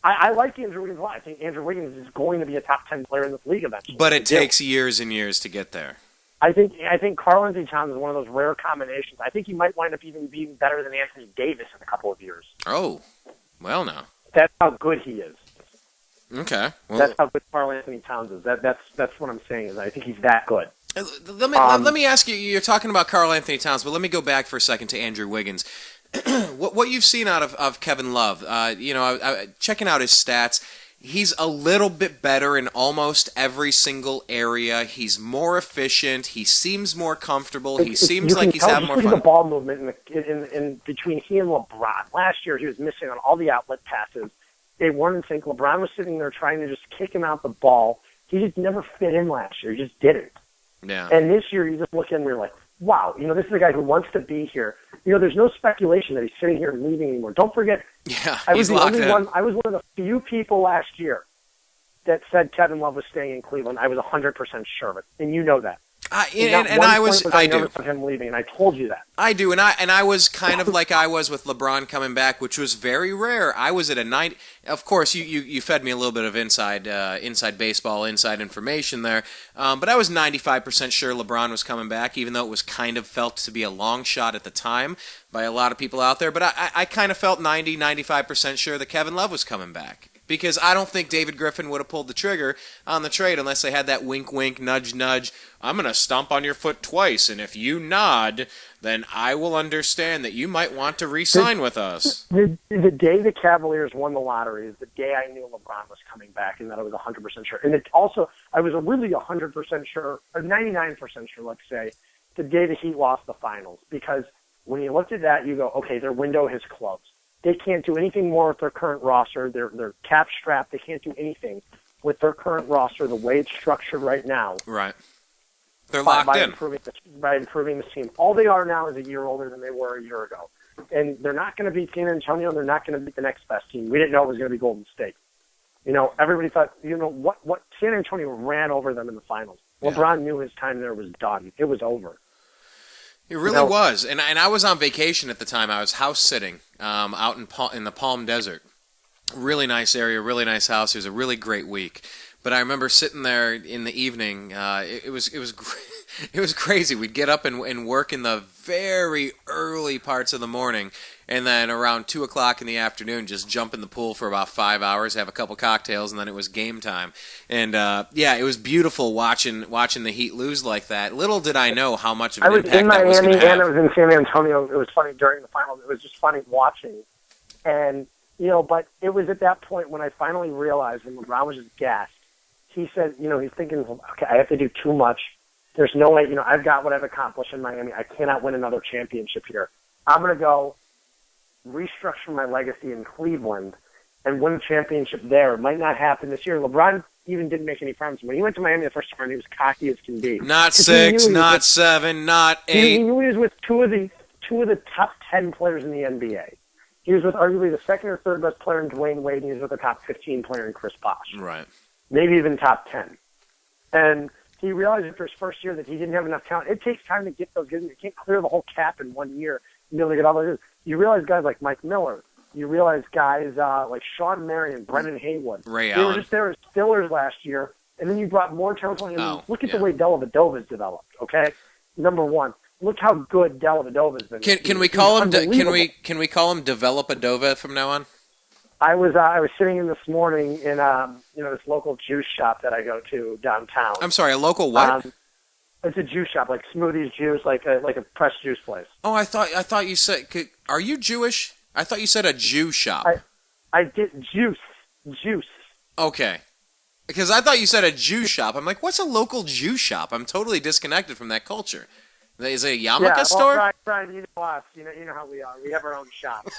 I like Andrew Wiggins a lot. I think Andrew Wiggins is going to be a top 10 player in this league eventually. But it takes years and years to get there. I think Karl Anthony Towns is one of those rare combinations. I think he might wind up even being better than Anthony Davis in a couple of years. Oh, well now. That's how good he is. Okay. Well, that's how good Karl Anthony Towns is. That's what I'm saying, is I think he's that good. Let me ask you, you're talking about Karl Anthony Towns, but let me go back for a second to Andrew Wiggins. what you've seen out of Kevin Love, checking out his stats, he's a little bit better in almost every single area. He's more efficient. He seems more comfortable. He seems like he's having more fun. Look at the ball movement in between he and LeBron. Last year, he was missing on all the outlet passes. They weren't in sync. LeBron was sitting there trying to just kick him out the ball. He just never fit in last year. He just didn't. Yeah. And this year, you just look at him and you're like, wow, this is a guy who wants to be here. There's no speculation that he's sitting here and leaving anymore. Don't forget, he's locked in. I was one of the few people last year that said Kevin Love was staying in Cleveland. I was 100% sure of it, and you know that. I do. Of him leaving, and I told you that. I do, and I was kind of like I was with LeBron coming back, which was very rare. I was at a 90. Of course, you fed me a little bit of inside baseball, inside information there, but I was 95% sure LeBron was coming back, even though it was kind of felt to be a long shot at the time by a lot of people out there. But I kind of felt 95% sure that Kevin Love was coming back. Because I don't think David Griffin would have pulled the trigger on the trade unless they had that wink, wink, nudge, nudge. I'm going to stomp on your foot twice, and if you nod, then I will understand that you might want to re-sign with us. The day the Cavaliers won the lottery is the day I knew LeBron was coming back, and that I was 100% sure. And I was really 100% sure, or 99% sure, let's say, the day the Heat lost the finals. Because when you looked at that, you go, okay, their window has closed. They can't do anything more with their current roster. They're cap strapped. They can't do anything with their current roster the way it's structured right now. Right. They're locked in. By improving this team. All they are now is a year older than they were a year ago. And they're not going to beat San Antonio. They're not going to beat the next best team. We didn't know it was going to be Golden State. Everybody thought, what San Antonio ran over them in the finals. Yeah. LeBron knew his time there was done. It was over. It really was, and I was on vacation at the time. I was house sitting out in the Palm Desert. Really nice area, really nice house. It was a really great week. But I remember sitting there in the evening. It was crazy. We'd get up and work in the very early parts of the morning, and then around 2 o'clock in the afternoon, just jump in the pool for about 5 hours, have a couple cocktails, and then it was game time. And it was beautiful watching the Heat lose like that. Little did I know how much of an impact that was going to have. I was in Miami and I was in San Antonio. It was funny during the finals. It was just funny watching, and but it was at that point when I finally realized when LeBron was just gassed. He said, he's thinking, okay, I have to do too much. There's no way, I've got what I've accomplished in Miami. I cannot win another championship here. I'm going to go restructure my legacy in Cleveland and win a championship there. It might not happen this year. LeBron even didn't make any promises. When he went to Miami the first time, he was cocky as can be. Not 6, not 7, not 8. He knew he was with two of the top 10 players in the NBA. He was with arguably the second or third best player in Dwayne Wade, and he was with the top 15 player in Chris Bosh. Right. Maybe even top 10. And he realized after his first year that he didn't have enough talent. It takes time to get those guys. You can't clear the whole cap in 1 year and be able to get all those. You realize guys like Mike Miller. You realize guys like Sean Marion, Brendan Haywood. Ray They Allen. were just there as fillers last year, and then you brought more talent. Look at yeah. the way Dellavedova's developed. Okay, number one, look how good Dellavedova's been. Can we call him? Can we call him Develop-A-Dova from now on? I was sitting in this morning in this local juice shop that I go to downtown. I'm sorry, a local what? It's a juice shop, like smoothies, juice, like a pressed juice place. Oh, I thought you said. Are you Jewish? I thought you said a Jew shop. I did juice. Okay. Because I thought you said a Jew shop. I'm like, what's a local Jew shop? I'm totally disconnected from that culture. Is it a yarmulke store? Well, Brian, you know us. You know how we are. We have our own shops.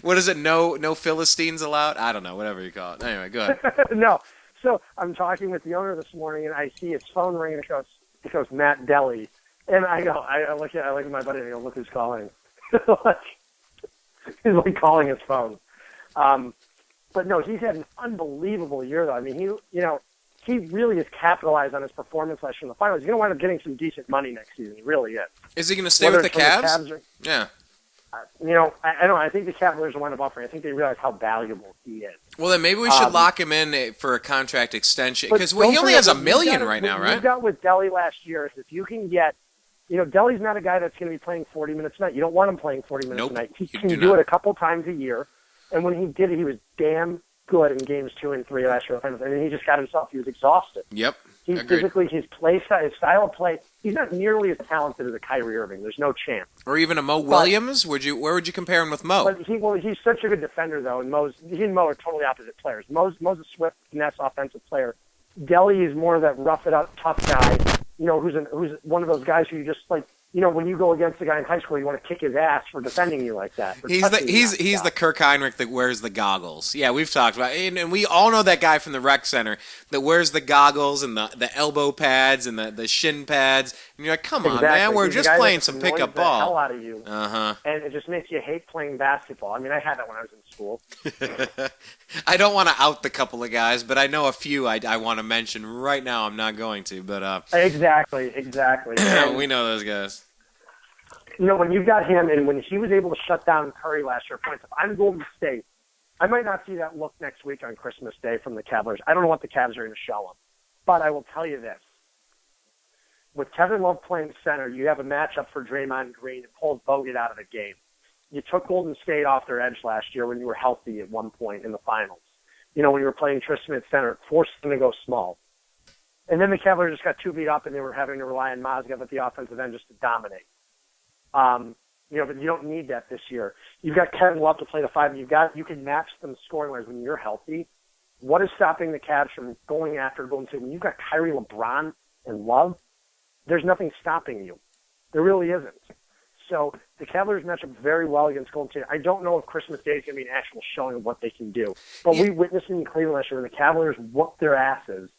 What is it? No Philistines allowed? I don't know. Whatever you call it. Anyway, go ahead. No. So I'm talking with the owner this morning, and I see his phone ring, and it goes Matt Deli. And I look at my buddy, and I go, look who's calling. He's like calling his phone. But no, he's had an unbelievable year, though. I mean, he really has capitalized on his performance last year in the finals. He's going to wind up getting some decent money next season. He really is. Is he going to stay with the Cavs? Yeah. I don't. I think the Cavaliers will wind up offering. I think they realize how valuable he is. Well, then maybe we should lock him in for a contract extension because he only has $1 million right now, right? What you got with Deli last year is if you can get. Deli's not a guy that's going to be playing 40 minutes a night. You don't want him playing 40 minutes a night. He can do it a couple times a year. And when he did it, he was damn good in games 2 and 3 last year. And then he just got himself. He was exhausted. Yep. He's physically, his play style, his style of play, he's not nearly as talented as a Kyrie Irving. There's no chance. Or even a Mo Williams? Where would you compare him with Mo? But he's such a good defender, though, and he and Mo are totally opposite players. Mo's a swift, finesse offensive player. Deli is more of that rough-it-up, tough guy, who's one of those guys who you just, like, when you go against a guy in high school, you want to kick his ass for defending you like that. He's the Kirk Heinrich that wears the goggles. Yeah, we've talked about it. And we all know that guy from the rec center that wears the goggles and the elbow pads and the shin pads. And you're like, come on, man, we're just playing some pickup ball. The hell out of you. Uh-huh. And it just makes you hate playing basketball. I mean, I had that when I was in school. I don't want to out the couple of guys, but I know a few I want to mention right now. I'm not going to, but Exactly. We know those guys. When you got him and when he was able to shut down Curry last year, points, if I'm Golden State, I might not see that look next week on Christmas Day from the Cavaliers. I don't know what the Cavs are going to show them. But I will tell you this. With Kevin Love playing center, you have a matchup for Draymond Green and pulled Bogut out of the game. You took Golden State off their edge last year when you were healthy at one point in the finals. When you were playing Tristan at center, forced them to go small. And then the Cavaliers just got 2 beat up and they were having to rely on Mozgov at the offensive end just to dominate. But you don't need that this year. You've got Kevin Love to play the 5. You can match them scoring-wise when you're healthy. What is stopping the Cavs from going after Golden State? When you've got Kyrie, LeBron, and Love, there's nothing stopping you. There really isn't. So the Cavaliers match up very well against Golden State. I don't know if Christmas Day is going to be an actual showing of what they can do. But we witnessed in Cleveland last year when the Cavaliers whooped their asses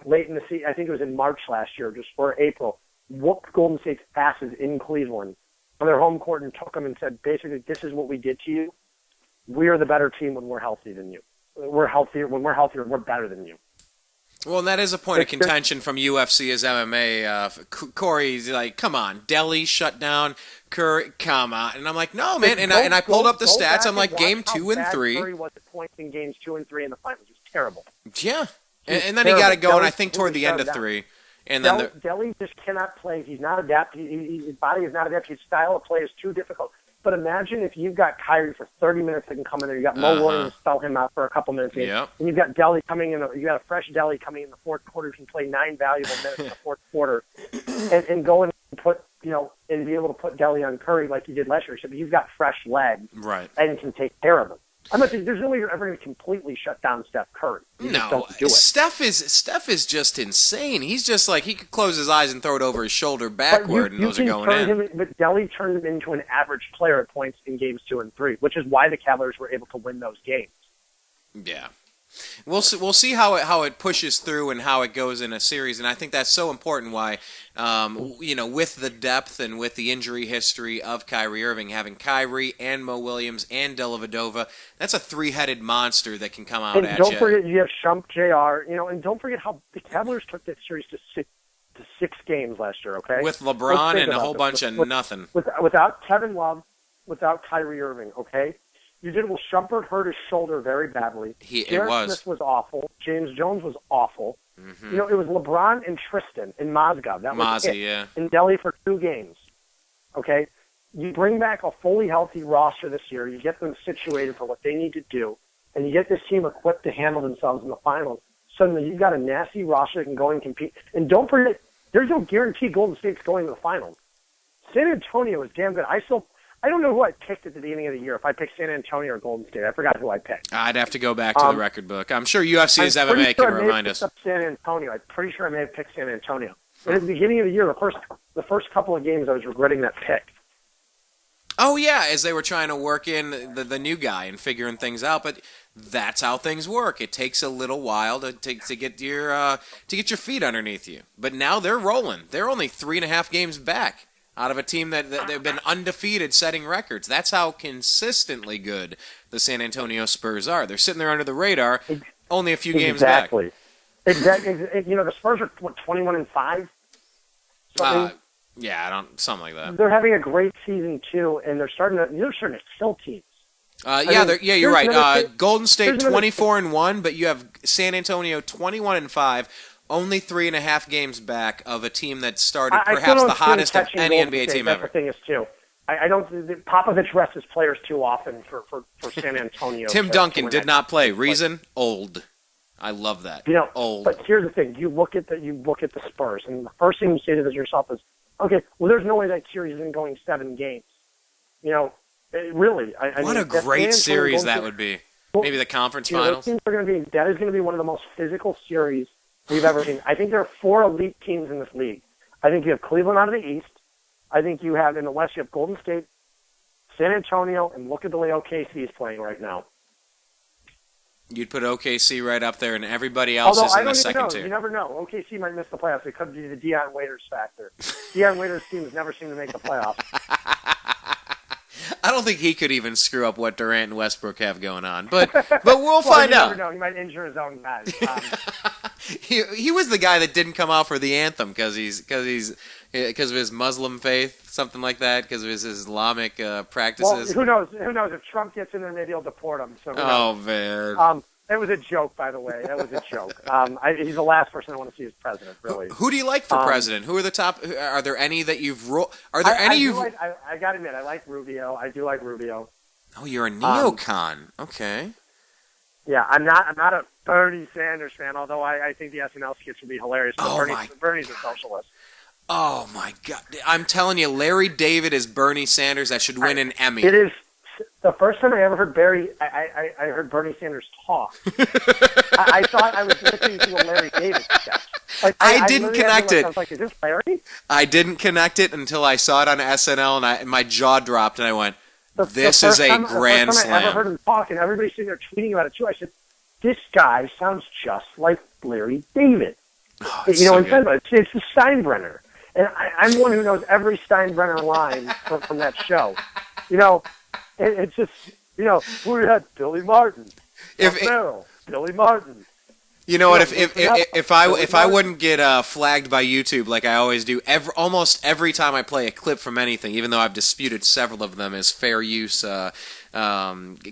late in the season. I think it was in March last year, just for April, whooped Golden State's asses in Cleveland on their home court and took them and said, basically, this is what we did to you. We are the better team when we're healthy than you. We're healthier. When we're healthier, we're better than you. Well, and that is a point of contention from UFC as MMA. Corey's like, come on, Delhi shut down Curry, come on. And I'm like, no, man. And I pulled up the stats. I'm like, game 2 and 3. Curry was at points in games 2 and 3 in the finals. It was terrible. Yeah. And then he got it going, I think, toward the end of 3. And then Delhi just cannot play. He's not adapted. His body is not adapted. His style of play is too difficult. But imagine if you've got Kyrie for 30 minutes that can come in there. You got Mo Williams spell him out for a couple minutes. Yep. And you've got Delhi coming in. You got a fresh Delhi coming in the fourth quarter. Who can play 9 valuable minutes in the fourth quarter, and go in and put and be able to put Delhi on Curry like you did last year. So you've got fresh legs, right? And can take care of him. I'm not saying there's no way you're ever going to completely shut down Steph Curry. You just No, don't do it. Steph is just insane. He's just like, he could close his eyes and throw it over his shoulder backward, and those are going in. But Delhi turned him into an average player at points in games 2 and 3, which is why the Cavaliers were able to win those games. Yeah. We'll see how it pushes through and how it goes in a series, and I think that's so important. Why, with the depth and with the injury history of Kyrie Irving, having Kyrie and Mo Williams and Dellavedova, that's a three-headed monster that can come out and at don't you. forget you have Shump Jr. And don't forget how the Cavaliers took that series to six games last year. Okay, with LeBron and a whole bunch of nothing. Without Kevin Love, without Kyrie Irving. Okay. You did. Well, Shumpert hurt his shoulder very badly. Smith was awful. James Jones was awful. Mm-hmm. It was LeBron and Tristan and Mozgov. That was it. Yeah. In Delhi for 2 games. Okay? You bring back a fully healthy roster this year. You get them situated for what they need to do, and you get this team equipped to handle themselves in the finals. Suddenly you've got a nasty roster that can go and compete. And don't forget, there's no guarantee Golden State's going to the finals. San Antonio is damn good. I don't know who I picked at the beginning of the year. If I picked San Antonio or Golden State, I forgot who I picked. I'd have to go back to the record book. I'm sure UFC's MMA can remind us. San Antonio. I'm pretty sure I may have picked San Antonio. But at the beginning of the year, the first couple of games, I was regretting that pick. Oh yeah, as they were trying to work in the new guy and figuring things out, but that's how things work. It takes a little while to get your feet underneath you. But now they're rolling. They're only 3.5 games back out of a team that they've been undefeated, setting records. That's how consistently good the San Antonio Spurs are. They're sitting there under the radar, only a few games back. Exactly. The Spurs are 21-5. Something like that. They're having a great season too, and they're starting to kill teams. You're right. Golden State 24-1, but you have San Antonio 21-5. Only 3.5 games back of a team that started perhaps the hottest of any NBA team ever. That's the thing is too. I don't. Popovich rests his players too often for San Antonio. Tim Duncan did not play. Reason? Old. I love that. Old. But here's the thing: you look at the Spurs, and the first thing you say to yourself is, "Okay, well, there's no way that series isn't going 7 games." Really. What a great series that would be. Maybe the conference finals. That is going to be one of the most physical series we've ever seen. I think there are 4 elite teams in this league. I think you have Cleveland out of the East. I think you have in the West, you have Golden State, San Antonio, and look at the way OKC is playing right now. You'd put OKC right up there, and everybody else is in the second tier. You never know. OKC might miss the playoffs. It could be the Deion Waiters factor. Deion Waiters' teams never seem to make the playoffs. I don't think he could even screw up what Durant and Westbrook have going on, but we'll find out. You never know. He might injure his own guys. He was the guy that didn't come out for the anthem because of his Muslim faith, something like that, because of his Islamic practices. Well, who knows? If Trump gets in there, maybe he'll deport him. So man. It was a joke, by the way. That was a joke. He's the last person I want to see as president, really. Who do you like for president? Who are the top? Are there any that you've? Are there any you've? I got to admit, I like Rubio. I do like Rubio. Oh, you're a neocon. Okay. Yeah, I'm not a Bernie Sanders fan, although I think the SNL skits would be hilarious. But Bernie's a socialist. Oh my God! I'm telling you, Larry David is Bernie Sanders. That should win an Emmy. It is. The first time I ever heard I heard Bernie Sanders talk. I thought I was listening to a Larry David sketch. I didn't connect it. I was like, "Is this Larry?" I didn't connect it until I saw it on SNL, and my jaw dropped, and I went, "This is a grand slam." I ever heard him talk, and everybody's sitting there tweeting about it too. I said, "This guy sounds just like Larry David." It's the Steinbrenner, and I'm the one who knows every Steinbrenner line from that show. It's just, we had Billy Martin, Billy Martin. You know what? If I wouldn't get flagged by YouTube like I always do, almost every time I play a clip from anything, even though I've disputed several of them as fair use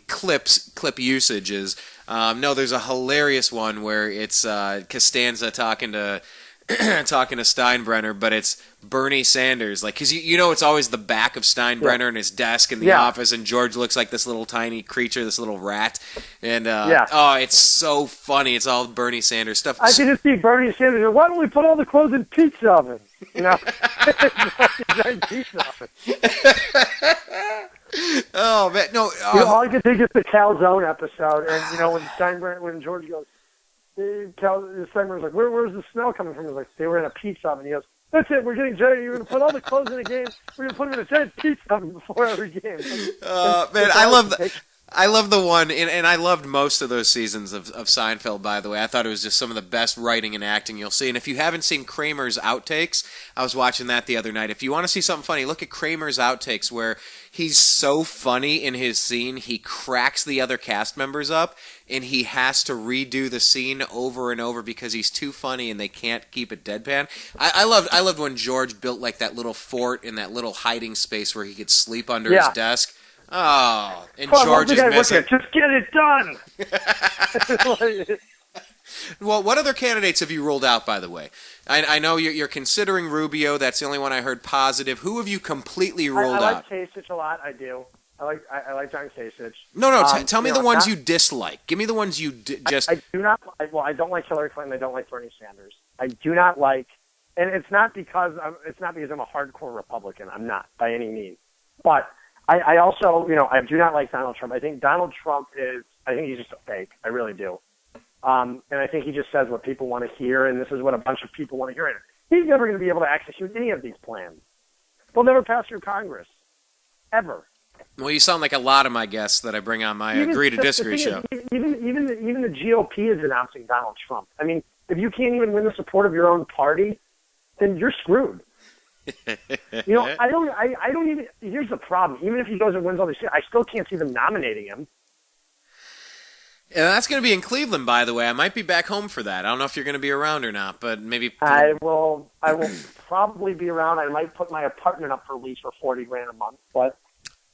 clip usages. No, there's a hilarious one where it's Costanza talking to Steinbrenner, but it's Bernie Sanders, because it's always the back of Steinbrenner and his desk in the office, and George looks like this little tiny creature, this little rat, and it's so funny. It's all Bernie Sanders stuff. I can just see Bernie Sanders. Why don't we put all the clothes in pizza oven? Pizza oven. Oh man, no. All I can think is the calzone episode, and when George goes, Steinbrenner's like, where's the smell coming from? He's like, they were in a pizza oven. He goes, that's it. We're getting Jerry. You're gonna put all the clothes in a game. We're gonna put them in a giant pizza oven before every game. Man, I love the one, and I loved most of those seasons of Seinfeld, by the way. I thought it was just some of the best writing and acting you'll see. And if you haven't seen Kramer's Outtakes, I was watching that the other night. If you want to see something funny, look at Kramer's Outtakes, where he's so funny in his scene, he cracks the other cast members up, and he has to redo the scene over and over because he's too funny and they can't keep it deadpan. I loved when George built like that little fort in that little hiding space where he could sleep under his desk. Oh, and George is missing. Just get it done. Well, what other candidates have you ruled out, by the way? I know you're considering Rubio. That's the only one I heard positive. Who have you completely ruled out? I like Kasich a lot. I do. I like John Kasich. No. Tell me the ones you dislike. Give me the ones you just. I do not. I don't like Hillary Clinton. I don't like Bernie Sanders. I do not like, and it's not because I'm a hardcore Republican. I'm not by any means. But I also, I do not like Donald Trump. I think Donald Trump I think he's just a fake. I really do. And I think he just says what people want to hear, and this is what a bunch of people want to hear. He's never going to be able to execute any of these plans. They'll never pass through Congress. Ever. Well, you sound like a lot of my guests that I bring on my Agree to Disagree show. Even the GOP is announcing Donald Trump. I mean, if you can't even win the support of your own party, then you're screwed. I don't even. Here's the problem. Even if he goes and wins all this shit, I still can't see them nominating him. Yeah, that's going to be in Cleveland, by the way. I might be back home for that. I don't know if you're going to be around or not, but maybe. I will probably be around. I might put my apartment up for lease for $40,000 a month, but.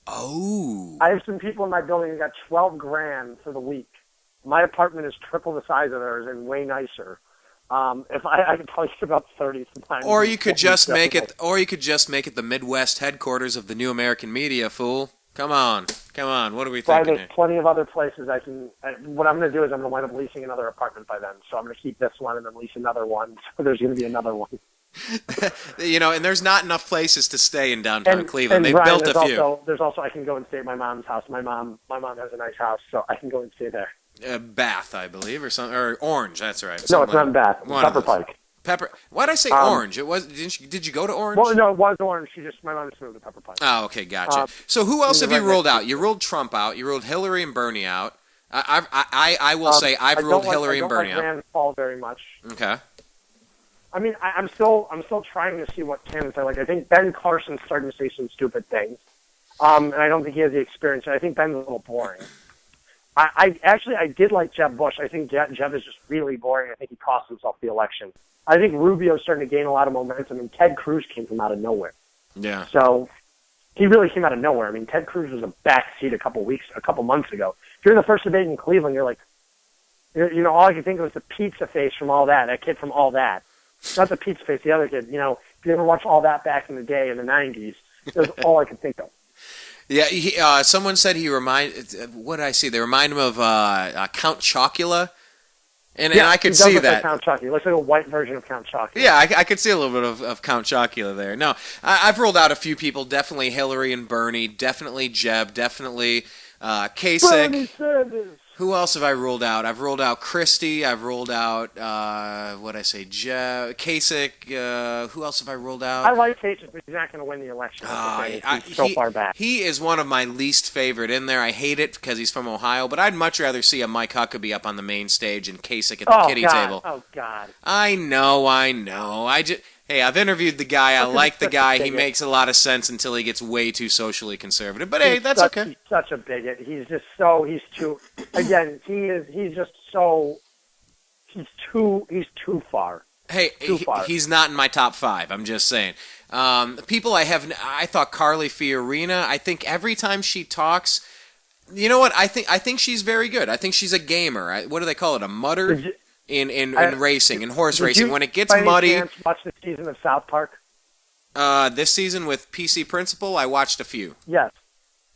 Oh. I have some people in my building who got $12,000 for the week. My apartment is triple the size of theirs and way nicer. If I could probably get about 30 sometimes. Or you could just make it the Midwest headquarters of the New American Media, fool. Come on. What are we thinking? There's plenty of other places I can. What I'm going to do is I'm going to wind up leasing another apartment by then. So I'm going to keep this one and then lease another one. So there's going to be another one. And there's not enough places to stay in downtown Cleveland. They've Brian, built a few. There's also I can go and stay at my mom's house. My mom has a nice house, so I can go and stay there. Bath, I believe, or Orange. That's right. No, it's not in Bath. Pepper Pike. Why'd I say Orange? It was. Did you go to Orange? Well, no, it was Orange. My mom just moved to Pepper Pike. Oh, okay, gotcha. So who else have you ruled out? You ruled Trump out. You ruled Hillary and Bernie out. I will say I've ruled Hillary and Bernie out. I don't like Rand Paul very much. Okay. I mean, I'm still trying to see what candidates I like. I think Ben Carson's starting to say some stupid things, and I don't think he has the experience. I think Ben's a little boring. I did like Jeb Bush. I think Jeb is just really boring. I think he cost himself the election. I think Rubio's starting to gain a lot of momentum, and Ted Cruz came from out of nowhere. Yeah. So he really came out of nowhere. I mean, Ted Cruz was a backseat a couple months ago. During the first debate in Cleveland, you're like, all I could think of was the pizza face from All That. That kid from All That. Not the pizza face, the other kid. If you ever watched All That back in the day in the 90s, that was all I could think of. Yeah, someone said what did I see? They remind him of Count Chocula. And I could see that. Like Count Chocula. Looks like a white version of Count Chocula. Yeah, I could see a little bit of Count Chocula there. No, I've ruled out a few people. Definitely Hillary and Bernie. Definitely Jeb. Definitely Kasich. Bernie Sanders. Who else have I ruled out? I've ruled out Christie. I've ruled out, Jeb, Kasich. Who else have I ruled out? I like Kasich, but he's not going to win the election. He's so far back. He is one of my least favorite in there. I hate it because he's from Ohio, but I'd much rather see a Mike Huckabee up on the main stage and Kasich at the kiddie table. Oh, God. I know. Hey, I've interviewed the guy. I like the guy. He makes a lot of sense until he gets way too socially conservative. But hey, that's okay. He's such a bigot. He's too far. Hey, he's not in my top 5. I'm just saying. People I thought Carly Fiorina. I think every time she talks, you know what? I think she's very good. I think she's a gamer. What do they call it? A mudder? In racing, in horse racing, when it gets muddy. Watch the season of South Park. This season with PC Principal, I watched a few. Yes.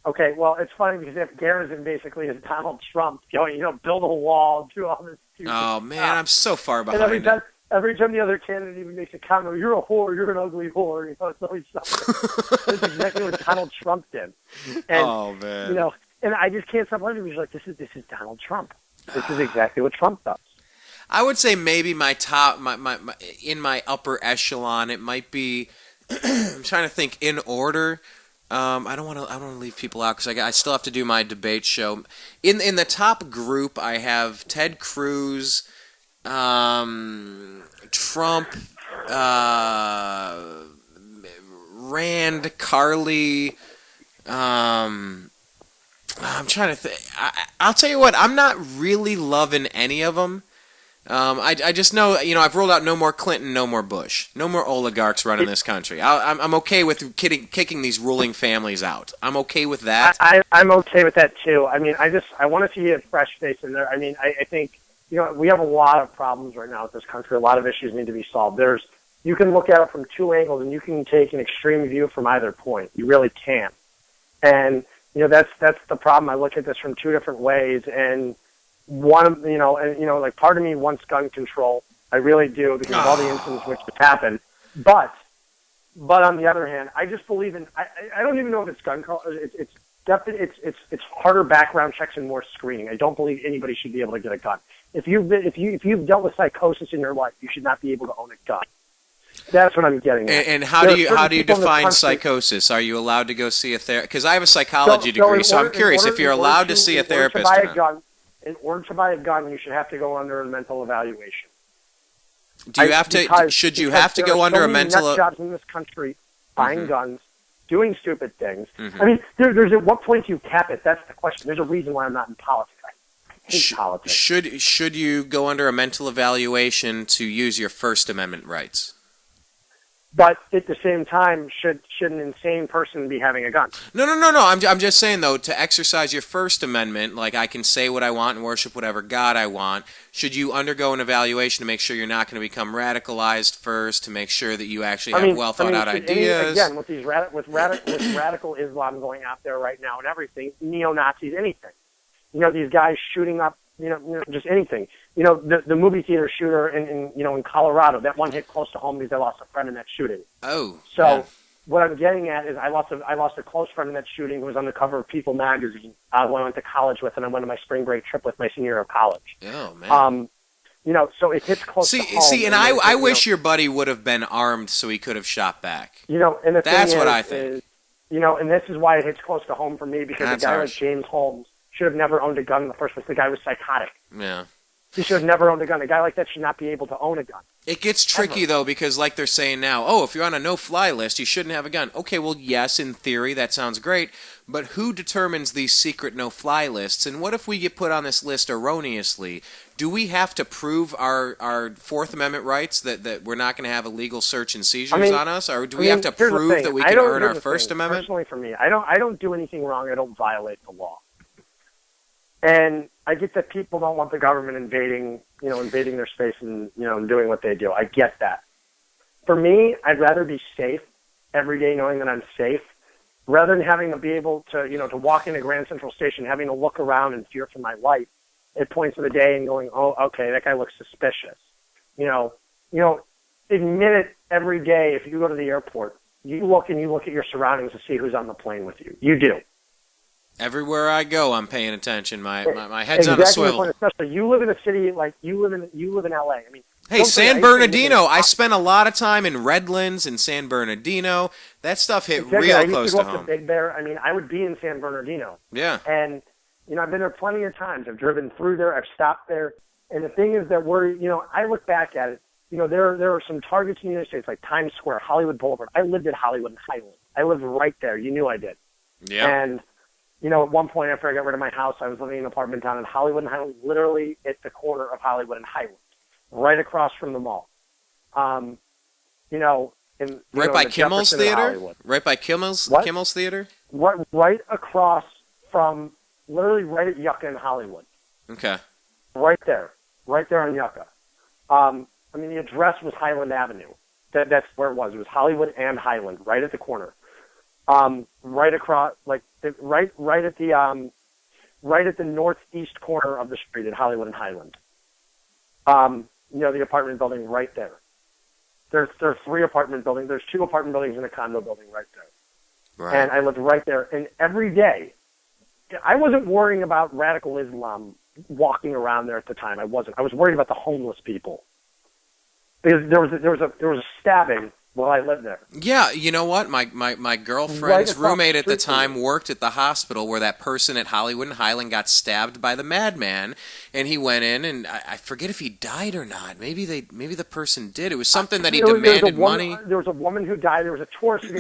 Okay. Well, it's funny because if Garrison basically is Donald Trump, going, build a wall, do all this. Oh man, I'm so far behind. And every time the other candidate even makes a comment, you're a whore, you're an ugly whore. It's always something. That's exactly what Donald Trump did. And, oh man. And I just can't stop wondering. He's like, this is Donald Trump. This is exactly what Trump does. I would say maybe my top, my in my upper echelon, it might be. I'm trying to think in order. I don't want to leave people out because I still have to do my debate show. In the top group, I have Ted Cruz, Trump, Rand, Carly. I'm trying to think. I'll tell you what. I'm not really loving any of them. I just know, I've ruled out no more Clinton, no more Bush, no more oligarchs running this country. I'm okay with kicking these ruling families out. I'm okay with that. I'm okay with that too. I mean, I want to see a fresh face in there. I mean, I think, we have a lot of problems right now with this country. A lot of issues need to be solved. You can look at it from two angles, and you can take an extreme view from either point. You really can. And, that's the problem. I look at this from two different ways, and one, like part of me wants gun control. I really do, because of all the incidents which have happened. But on the other hand, I just believe in. I don't even know if it's gun control. It's definitely it's harder background checks and more screening. I don't believe anybody should be able to get a gun. If you've dealt with psychosis in your life, you should not be able to own a gun. That's what I'm getting at. And how do you define psychosis? Are you allowed to go see a therapist? Because I have a psychology degree, so I'm curious if you're allowed to see a therapist or not. In order to buy a gun, you should have to go under a mental evaluation. Do you have to? Should you have to go under a mental? There are so many nut jobs in this country buying guns, doing stupid things. I mean, there's at what point do you cap it? That's the question. There's a reason why I'm not in politics. I hate politics. Should you go under a mental evaluation to use your First Amendment rights? But at the same time, should an insane person be having a gun? No. I'm just saying, though, to exercise your First Amendment, like I can say what I want and worship whatever God I want, should you undergo an evaluation to make sure you're not going to become radicalized first, to make sure that you actually have well thought out ideas? Again, with these with radical Islam going out there right now and everything, neo-Nazis, anything. These guys shooting up, just anything. The movie theater shooter in Colorado, that one hit close to home because I lost a friend in that shooting. Oh. So yeah. What I'm getting at is I lost a close friend in that shooting who was on the cover of People magazine who I went to college with, and I went on my spring break trip with my senior year of college. Oh, man. So it hits close to home. See, and I wish your buddy would have been armed so he could have shot back. And that's what I think. And this is why it hits close to home for me, because a guy like James Holmes should have never owned a gun in the first place. The guy was psychotic. Yeah. He should have never owned a gun. A guy like that should not be able to own a gun. It gets tricky, though, because like they're saying now, if you're on a no-fly list, you shouldn't have a gun. Okay, well, yes, in theory, that sounds great, but who determines these secret no-fly lists? And what if we get put on this list erroneously? Do we have to prove our Fourth Amendment rights, that we're not going to have illegal search and seizures on us? Or do we have to prove that we can earn our First Amendment? Personally, for me, I don't do anything wrong. I don't violate the law. And I get that people don't want the government invading their space and, doing what they do. I get that. For me, I'd rather be safe every day knowing that I'm safe, rather than having to be able to, to walk into Grand Central Station, having to look around and fear for my life at points of the day and going, oh, okay, that guy looks suspicious. Admit it every day. If you go to the airport, you look at your surroundings to see who's on the plane with you. You do. Everywhere I go, I'm paying attention. My head's on a swivel. Especially you live in a city like you live in LA. I mean, hey, San Bernardino. I spent a lot of time in Redlands and San Bernardino. That stuff hit real close to home. I used to go up to Big Bear. I mean, I would be in San Bernardino. Yeah. And I've been there plenty of times. I've driven through there. I've stopped there. And the thing is that I look back at it. There are some targets in the United States like Times Square, Hollywood Boulevard. I lived at Hollywood and Highland. I lived right there. You knew I did. Yeah. And at one point after I got rid of my house, I was living in an apartment down in Hollywood and Highland, literally at the corner of Hollywood and Highland, right across from the mall. Right by Kimmel's Theater? Right by Kimmel's Theater? Right across from, literally right at Yucca in Hollywood. Okay. Right there on Yucca. The address was Highland Avenue. That's where it was. It was Hollywood and Highland, right at the corner. Right across, right at the northeast corner of the street at Hollywood and Highland. the apartment building right there. There's 3 apartment buildings. There's 2 apartment buildings and a condo building right there. Right. And I lived right there. And every day, I wasn't worrying about radical Islam walking around there at the time. I wasn't. I was worried about the homeless people. Because there was a stabbing while I lived there. Yeah, you know what? My girlfriend's roommate at the time worked at the hospital where that person at Hollywood and Highland got stabbed by the madman, and he went in, and I forget if he died or not. Maybe the person did. It was something that he demanded money. There was a woman who died. There was a tourist who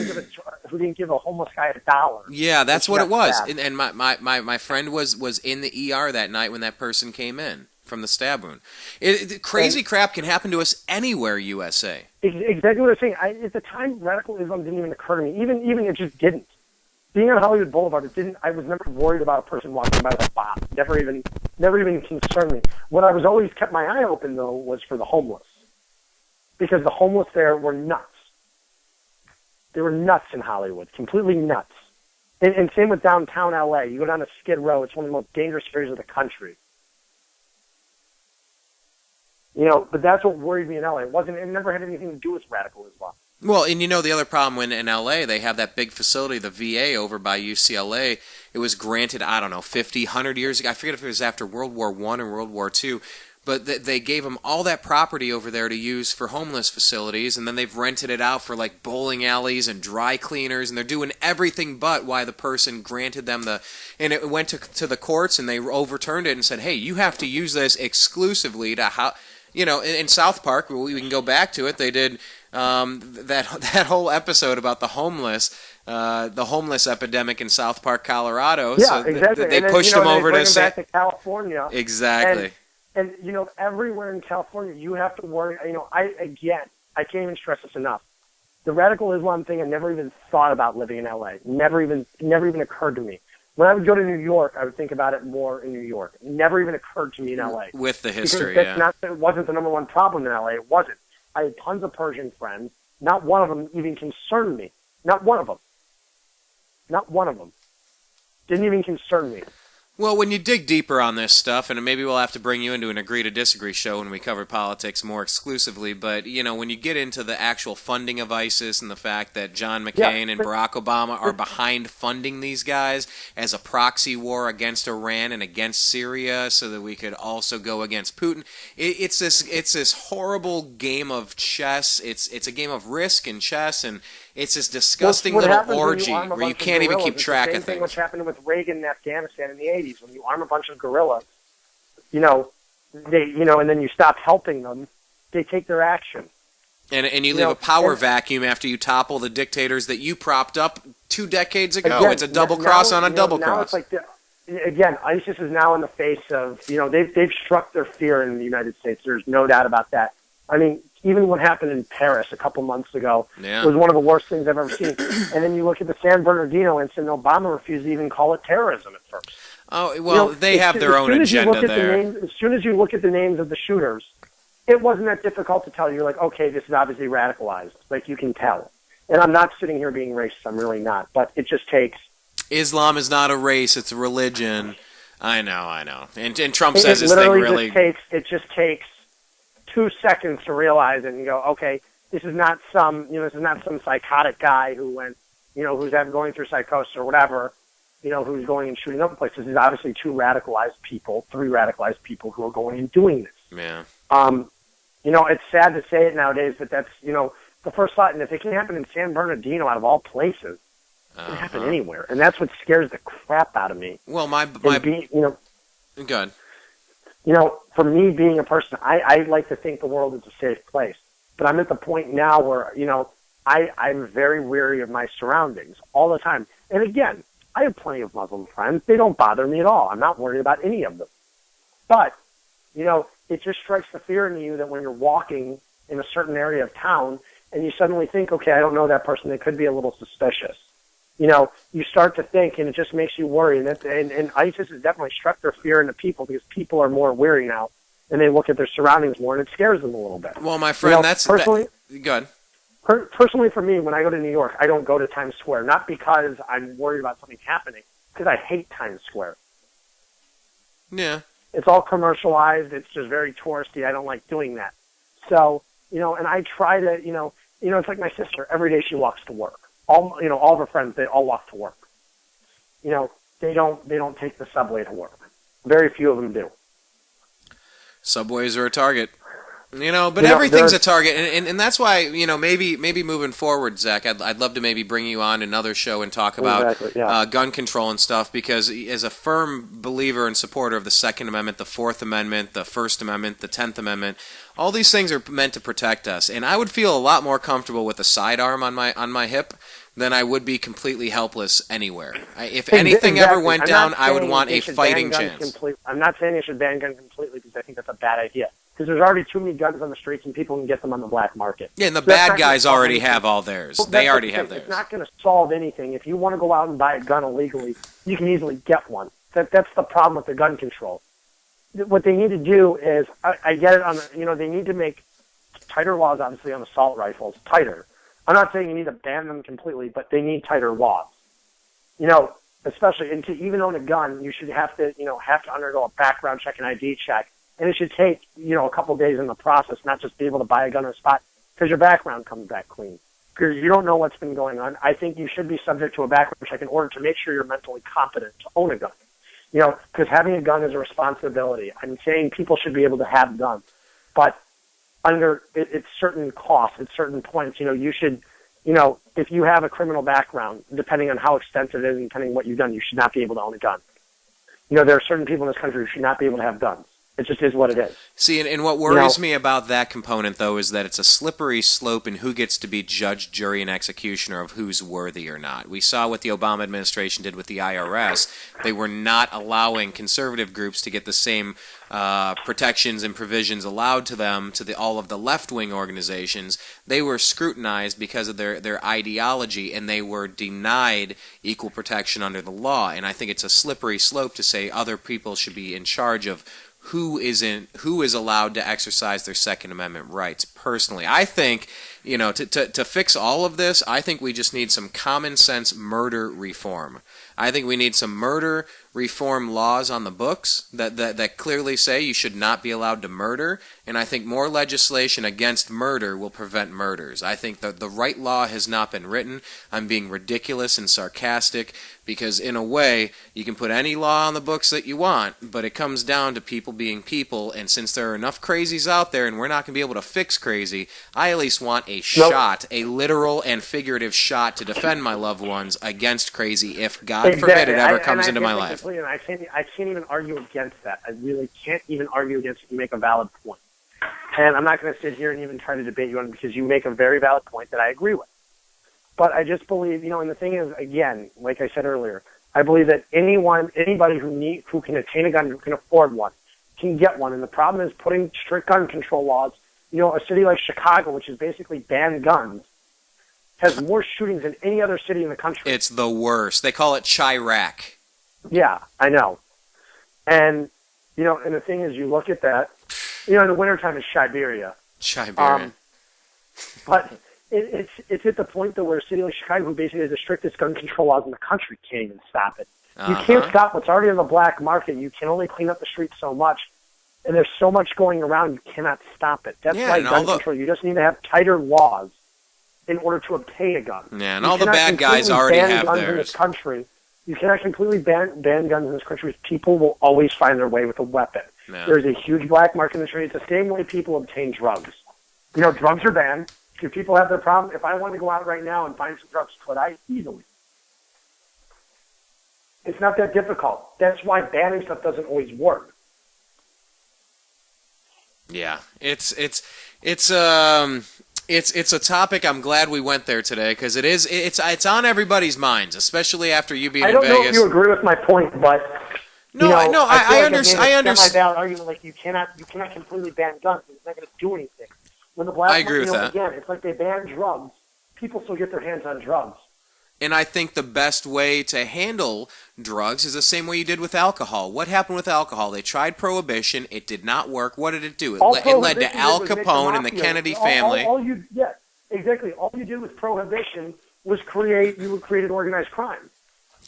didn't give a homeless guy $1. Yeah, that's what it was. And my friend was in the ER that night when that person came in from the stab wound. Crazy crap can happen to us anywhere, USA. Exactly what I'm saying. At the time, radical Islam didn't even occur to me. Even it just didn't. Being on Hollywood Boulevard, it didn't. I was never worried about a person walking by with a bomb. Never even concerned me. What I was always kept my eye open though was for the homeless, because the homeless there were nuts. They were nuts in Hollywood, completely nuts. And same with downtown LA. You go down to Skid Row; it's one of the most dangerous areas of the country. But that's what worried me in LA. It never had anything to do with radical Islam. Well, and the other problem when in LA, they have that big facility, the VA over by UCLA. It was granted, 50, 100 years ago. I forget if it was after World War I or World War II. But they gave them all that property over there to use for homeless facilities, and then they've rented it out for like bowling alleys and dry cleaners, and they're doing everything but why the person granted them and it went to the courts, and they overturned it and said, hey, you have to use this exclusively to in South Park, we can go back to it. They did that whole episode about the homeless epidemic in South Park, Colorado. Yeah, so exactly. They pushed them over to back to California. Exactly. And everywhere in California, you have to worry. I can't even stress this enough. The radical Islam thing, I never even thought about living in LA. Never even occurred to me. When I would go to New York, I would think about it more in New York. It never even occurred to me in LA. With the history, it wasn't the number one problem in LA. It wasn't. I had tons of Persian friends. Not one of them even concerned me. Not one of them. Not one of them. Didn't even concern me. Well, when you dig deeper on this stuff, and maybe we'll have to bring you into an agree to disagree show when we cover politics more exclusively, but, when you get into the actual funding of ISIS and the fact that John McCain and Barack Obama are behind funding these guys as a proxy war against Iran and against Syria so that we could also go against Putin, it's this horrible game of chess. It's a game of Risk and chess, and it's this disgusting little orgy where you can't even keep track of things. What's happened with Reagan in Afghanistan in the 80s, when you arm a bunch of guerrillas, and then you stop helping them, they take their action. And you leave a power vacuum after you topple the dictators that you propped up 2 decades ago. Again, it's a double cross on a double cross. Now it's like ISIS is now in the face of, they've struck their fear in the United States. There's no doubt about that. I mean, even what happened in Paris a couple months ago was one of the worst things I've ever seen. And then you look at the San Bernardino incident, Obama refused to even call it terrorism at first. Oh, well, they have their own agenda there. As soon as you look at the names of the shooters, it wasn't that difficult to tell. You're like, okay, this is obviously radicalized. Like, you can tell. And I'm not sitting here being racist. I'm really not. But it just takes... Islam is not a race. It's a religion. I know. And Trump says this thing really... It just takes 2 seconds to realize it and go, okay, this is not some psychotic guy who went, who's going through psychosis or whatever, who's going and shooting up a place. This is obviously 3 radicalized people who are going and doing this. Yeah. It's sad to say it nowadays, but that's, the first thought. And if it can happen in San Bernardino, out of all places, it can happen anywhere. And that's what scares the crap out of me. Well, Good. For me being a person, I like to think the world is a safe place. But I'm at the point now where, I'm very weary of my surroundings all the time. And again, I have plenty of Muslim friends. They don't bother me at all. I'm not worried about any of them. But, it just strikes the fear in you that when you're walking in a certain area of town and you suddenly think, okay, I don't know that person. They could be a little suspicious. You start to think, and it just makes you worry. And ISIS has definitely struck their fear into people because people are more weary now, and they look at their surroundings more, and it scares them a little bit. Well, my friend, personally, good. Personally, for me, when I go to New York, I don't go to Times Square, not because I'm worried about something happening, because I hate Times Square. Yeah. It's all commercialized. It's just very touristy. I don't like doing that. So, and I try to, it's like my sister. Every day she walks to work. All of her friends, they all walk to work. They don't take the subway to work. Very few of them do. Subways are a target. But everything's a target, and that's why, maybe moving forward, Zach, I'd love to maybe bring you on another show and talk about gun control and stuff, because as a firm believer and supporter of the Second Amendment, the Fourth Amendment, the First Amendment, the 10th Amendment, all these things are meant to protect us, and I would feel a lot more comfortable with a sidearm on my hip than I would be completely helpless anywhere. If anything ever went down, I would want a fighting chance. I'm not saying they should ban guns completely, because I think that's a bad idea. Because there's already too many guns on the streets, and people can get them on the black market. Yeah, and the bad guys already have all theirs. Well, they already have theirs. It's not going to solve anything. If you want to go out and buy a gun illegally, you can easily get one. That's the problem with the gun control. What they need to do is, I get it on, they need to make tighter laws, obviously, on assault rifles, tighter. I'm not saying you need to ban them completely, but they need tighter laws. Especially, and to even own a gun, you should have to undergo a background check and ID check. And it should take, a couple days in the process, not just be able to buy a gun on the spot, because your background comes back clean. Because you don't know what's been going on. I think you should be subject to a background check in order to make sure you're mentally competent to own a gun. Because having a gun is a responsibility. I'm saying people should be able to have guns, but under it's certain costs, at certain points, you should, if you have a criminal background, depending on how extensive it is and depending on what you've done, you should not be able to own a gun. There are certain people in this country who should not be able to have guns. It just is what it is. See, and what worries me about that component, though, is that it's a slippery slope in who gets to be judge, jury, and executioner of who's worthy or not. We saw what the Obama administration did with the IRS. They were not allowing conservative groups to get the same protections and provisions allowed to them, to all of the left-wing organizations. They were scrutinized because of their ideology, and they were denied equal protection under the law. And I think it's a slippery slope to say other people should be in charge of who is allowed to exercise their Second Amendment rights. Personally, I think, to fix all of this, I think we just need some common sense murder reform. I think we need some murder reform laws on the books that clearly say you should not be allowed to murder, and I think more legislation against murder will prevent murders. I think that the right law has not been written. I'm being ridiculous and sarcastic, because in a way, you can put any law on the books that you want, but it comes down to people being people, and since there are enough crazies out there and we're not going to be able to fix crazy, I at least want a shot, a literal and figurative shot to defend my loved ones against crazy if, God forbid, it ever comes into my life. And I can't even argue against that. I really can't even argue against it. You make a valid point. And I'm not going to sit here and even try to debate you on it, because you make a very valid point that I agree with. But I just believe, and the thing is, again, like I said earlier, I believe that anybody who can attain a gun, who can afford one, can get one. And the problem is putting strict gun control laws. A city like Chicago, which is basically banned guns, has more shootings than any other city in the country. It's the worst. They call it Chirac. Yeah, I know. And, and the thing is, you look at that, in the wintertime it's Siberia. But it's at the point, though, where a city like Chicago, who basically has the strictest gun control laws in the country, can't even stop it. You can't stop what's already on the black market. You can only clean up the streets so much. And there's so much going around, you cannot stop it. That's why gun control, you just need to have tighter laws in order to obtain a gun. Yeah, and all the bad guys already have theirs. In this country. You cannot completely ban guns in this country, because people will always find their way with a weapon. Yeah. There's a huge black market in the street. It's the same way people obtain drugs. Drugs are banned. If people have their problem, if I wanted to go out right now and find some drugs, could I? Easily. It's not that difficult. That's why banning stuff doesn't always work. Yeah, it's a topic. I'm glad we went there today, because it's on everybody's minds, especially after you being in Vegas. I don't know if you agree with my point, but I understand. My valid argument, like you cannot completely ban guns. It's not going to do anything. When the black I agree with that. Again, it's like they ban drugs. People still get their hands on drugs. And I think the best way to handle drugs is the same way you did with alcohol. What happened with alcohol? They tried prohibation. It did not work. What did it do? It led to Al Capone and the Kennedy family. Exactly. All you did with prohibition was created organized crime.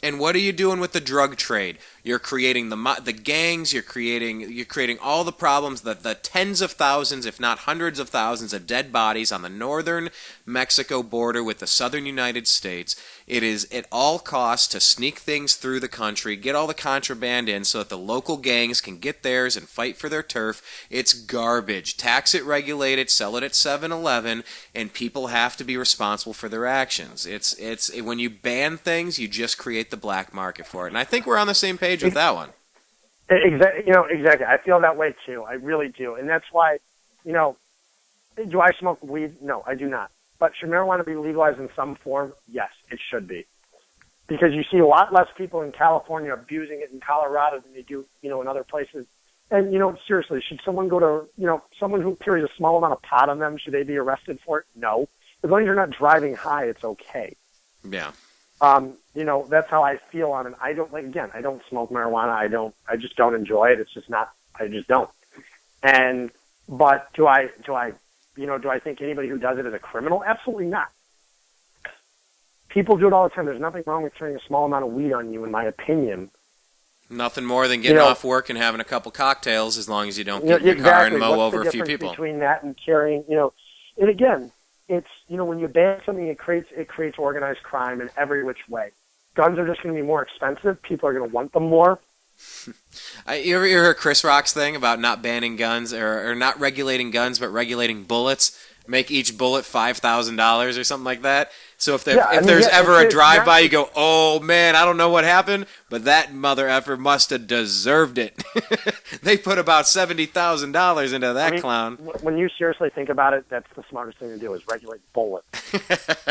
And what are you doing with the drug trade? You're creating the gangs. You're creating all the problems. The tens of thousands, if not hundreds of thousands, of dead bodies on the northern Mexico border with the southern United States. It is at all costs to sneak things through the country, get all the contraband in so that the local gangs can get theirs and fight for their turf. It's garbage. Tax it, regulate it, sell it at 7-Eleven, and people have to be responsible for their actions. It's when you ban things, you just create the black market for it. And I think we're on the same page with that one. Exactly. I feel that way too. I really do. And that's why, do I smoke weed? No, I do not. But should marijuana be legalized in some form? Yes, it should be. Because you see a lot less people in California abusing it in Colorado than they do, in other places. And, seriously, should someone go to, someone who carries a small amount of pot on them, should they be arrested for it? No. As long as you're not driving high, it's okay. Yeah. That's how I feel on it. I don't smoke marijuana. I just don't enjoy it. It's just not, I just don't. But do I think anybody who does it is a criminal? Absolutely not. People do it all the time. There's nothing wrong with carrying a small amount of weed on you, in my opinion. Nothing more than getting off work and having a couple cocktails, as long as you don't get in your car and mow over a few people. Between that and carrying, and again, it's, when you ban something, it creates organized crime in every which way. Guns are just going to be more expensive. People are going to want them more. You ever heard Chris Rock's thing about not banning guns or not regulating guns, but regulating bullets? Make each bullet $5,000 or something like that. So if there's ever a drive-by, you go, oh, man, I don't know what happened, but that mother effer must have deserved it. They put about $70,000 into that clown. When you seriously think about it, that's the smartest thing to do, is regulate bullets.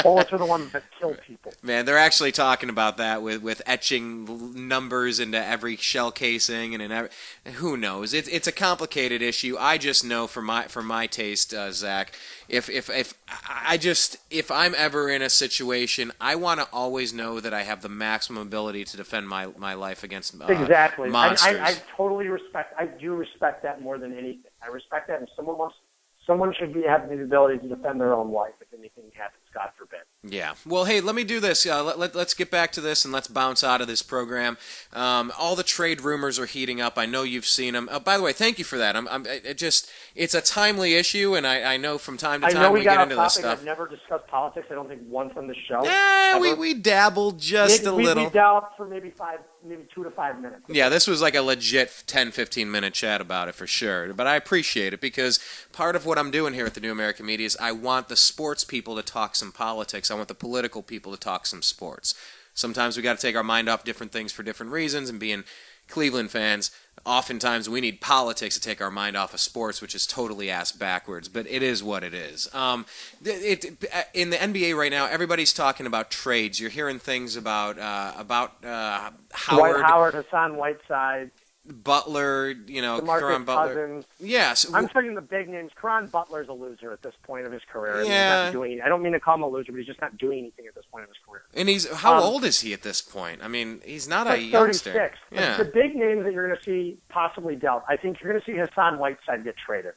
Bullets are the ones that kill people. Man, they're actually talking about that with etching numbers into every shell casing and who knows? It's a complicated issue. I just know for my taste, Zach, if I'm ever in a situation, I want to always know that I have the maximum ability to defend my life against exactly. monsters. I totally respect that more than anything. I respect that, and someone should have the ability to defend their own life if anything happens, God forbid. Yeah. Well, hey, let me do this. Let's get back to this and let's bounce out of this program. All the trade rumors are heating up. I know you've seen them. By the way, thank you for that. It's a timely issue, and I know from time to time we get into this stuff. I've never discussed politics, I don't think, once on the show. Yeah, we dabbled just a little. We dabbled for maybe 2 to 5 minutes. Yeah, this was like a legit 10-15 minute chat about it for sure. But I appreciate it because part of what I'm doing here at the New American Media is I want the sports people to talk some politics. I want the political people to talk some sports. Sometimes we got to take our mind off different things for different reasons, and being Cleveland fans, oftentimes we need politics to take our mind off of sports, which is totally ass backwards, but it is what it is. In the NBA right now, everybody's talking about trades. You're hearing things about Howard, Dwight Howard, Hassan Whiteside, Butler, Caron Butler. Cousins. Yes. I'm talking the big names. Caron Butler's a loser at this point of his career. Yeah. He's not doing. I don't mean to call him a loser, but he's just not doing anything at this point of his career. And how old is he at this point? I mean, he's not a youngster. 36. Yeah. The big names that you're going to see possibly dealt, I think you're going to see Hassan Whiteside get traded.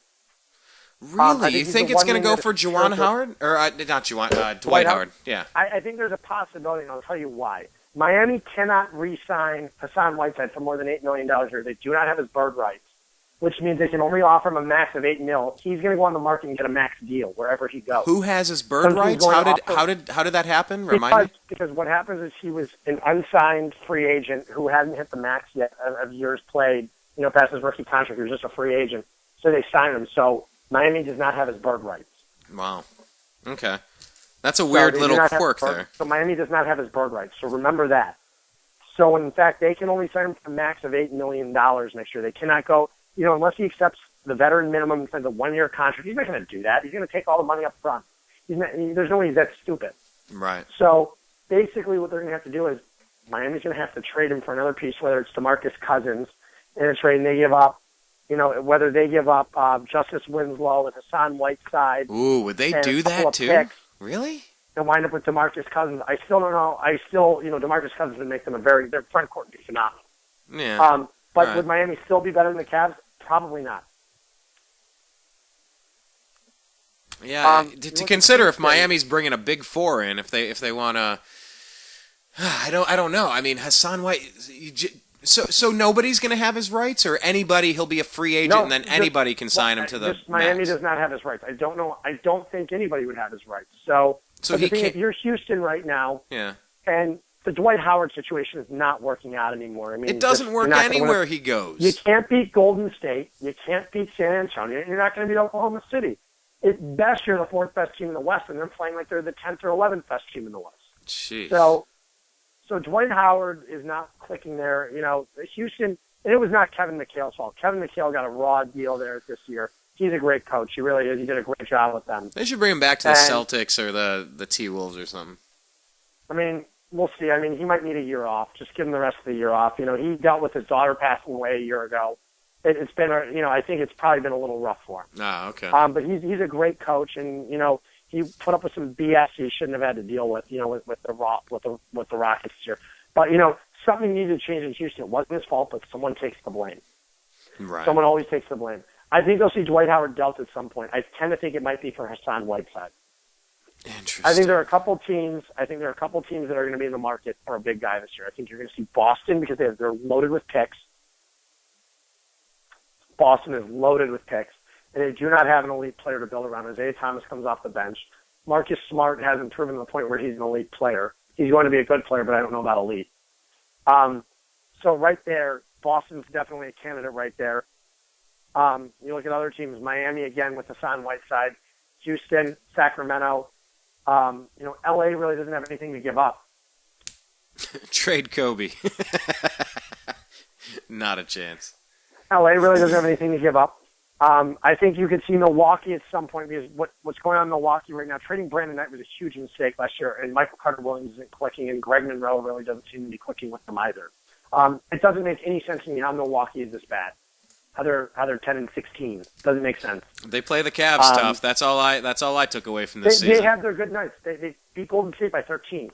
Really? You think it's going to go for Juwan Howard? Or not Juwan, Dwight Howard. Yeah. I think there's a possibility, and I'll tell you why. Miami cannot re-sign Hassan Whiteside for more than $8 million a year. They do not have his bird rights, which means they can only offer him a max of $8 million. He's going to go on the market and get a max deal wherever he goes. Who has his bird rights? How did that happen? Remind me. Because what happens is he was an unsigned free agent who hadn't hit the max yet of years played, past his rookie contract. He was just a free agent. So they signed him. So Miami does not have his bird rights. Wow. Okay. That's a weird little quirk there. So Miami does not have his bird rights. So remember that. So in fact, they can only sign him for a max of $8 million next year. They cannot go, unless he accepts the veteran minimum and signs a 1-year contract. He's not going to do that. He's going to take all the money up front. There's no way he's that stupid. Right. So basically what they're going to have to do is Miami's going to have to trade him for another piece, whether it's DeMarcus Cousins in a trade and they give up, whether they give up Justice Winslow with Hassan Whiteside. Ooh, would they do that too? Picks. Really? They'll wind up with DeMarcus Cousins. I still don't know. DeMarcus Cousins would make them their front court would be phenomenal. Yeah. But would Miami still be better than the Cavs? Probably not. Yeah. To consider if Miami's bringing a big four in, if they want to, I don't know. I mean, Hassan White. So nobody's going to have his rights, or anybody? He'll be a free agent, No, and then just- anybody can sign him to the Miami max. does not have his rights. I don't know. I don't think anybody would have his rights. So So but the he thing can't. is, you're Houston right now, Yeah. and the Dwight Howard situation is not working out anymore. I mean, It doesn't work you're not gonna win anywhere he goes. You can't beat Golden State. You can't beat San Antonio. You're not going to beat Oklahoma City. At best, you're the fourth best team in the West, and they're playing like they're the 10th or 11th best team in the West. Jeez. So Dwight Howard is not clicking there. You know, Houston, and it was not Kevin McHale's fault. Kevin McHale got a raw deal there this year. He's a great coach. He really is. He did a great job with them. They should bring him back to the Celtics or the T-Wolves or something. I mean, we'll see. I mean, he might need a year off. Just give him the rest of the year off. You know, he dealt with his daughter passing away a year ago. It's been, I think it's probably been a little rough for him. Ah, okay. But he's a great coach, and he put up with some BS he shouldn't have had to deal with. With the Rockets this year. But something needed to change in Houston. It wasn't his fault, but someone takes the blame. Right. Someone always takes the blame. I think they'll see Dwight Howard dealt at some point. I tend to think it might be for Hassan Whiteside. Interesting. I think there are a couple teams. that are going to be in the market for a big guy this year. I think you're going to see Boston because they're loaded with picks. Boston is loaded with picks, and they do not have an elite player to build around. Isaiah Thomas comes off the bench. Marcus Smart hasn't proven to the point where he's an elite player. He's going to be a good player, but I don't know about elite. So right there, Boston's definitely a candidate right there. You look at other teams, Miami again with Hassan Whiteside, Houston, Sacramento. LA really doesn't have anything to give up. Trade Kobe. Not a chance. LA really doesn't have anything to give up. I think you could see Milwaukee at some point because what's going on in Milwaukee right now, trading Brandon Knight was a huge mistake last year, and Michael Carter-Williams isn't clicking, and Greg Monroe really doesn't seem to be clicking with them either. It doesn't make any sense to me how Milwaukee is this bad. How they're 10-16 doesn't make sense. They play the Cavs tough. That's all I took away from this season. They have their good nights. They beat Golden State by 13.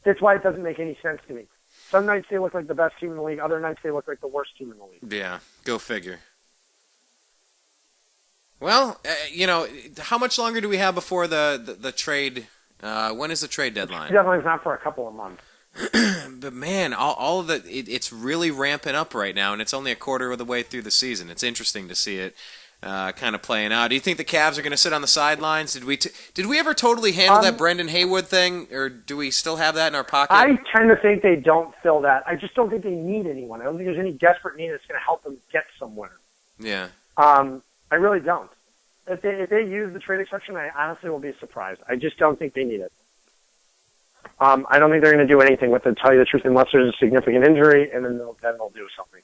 That's why it doesn't make any sense to me. Some nights they look like the best team in the league. Other nights they look like the worst team in the league. Yeah, go figure. Well, how much longer do we have before the trade? When is the trade deadline? The deadline's not for a couple of months. But man, all of it's really ramping up right now, and it's only a quarter of the way through the season. It's interesting to see it kind of playing out. Do you think the Cavs are going to sit on the sidelines? Did we ever totally handle that Brendan Haywood thing, or do we still have that in our pocket? I tend to think they don't fill that. I just don't think they need anyone. I don't think there's any desperate need that's going to help them get somewhere. Yeah. I really don't. If they use the trade exception, I honestly will be surprised. I just don't think they need it. I don't think they're going to do anything with it, to tell you the truth, unless there's a significant injury, and then they'll do something.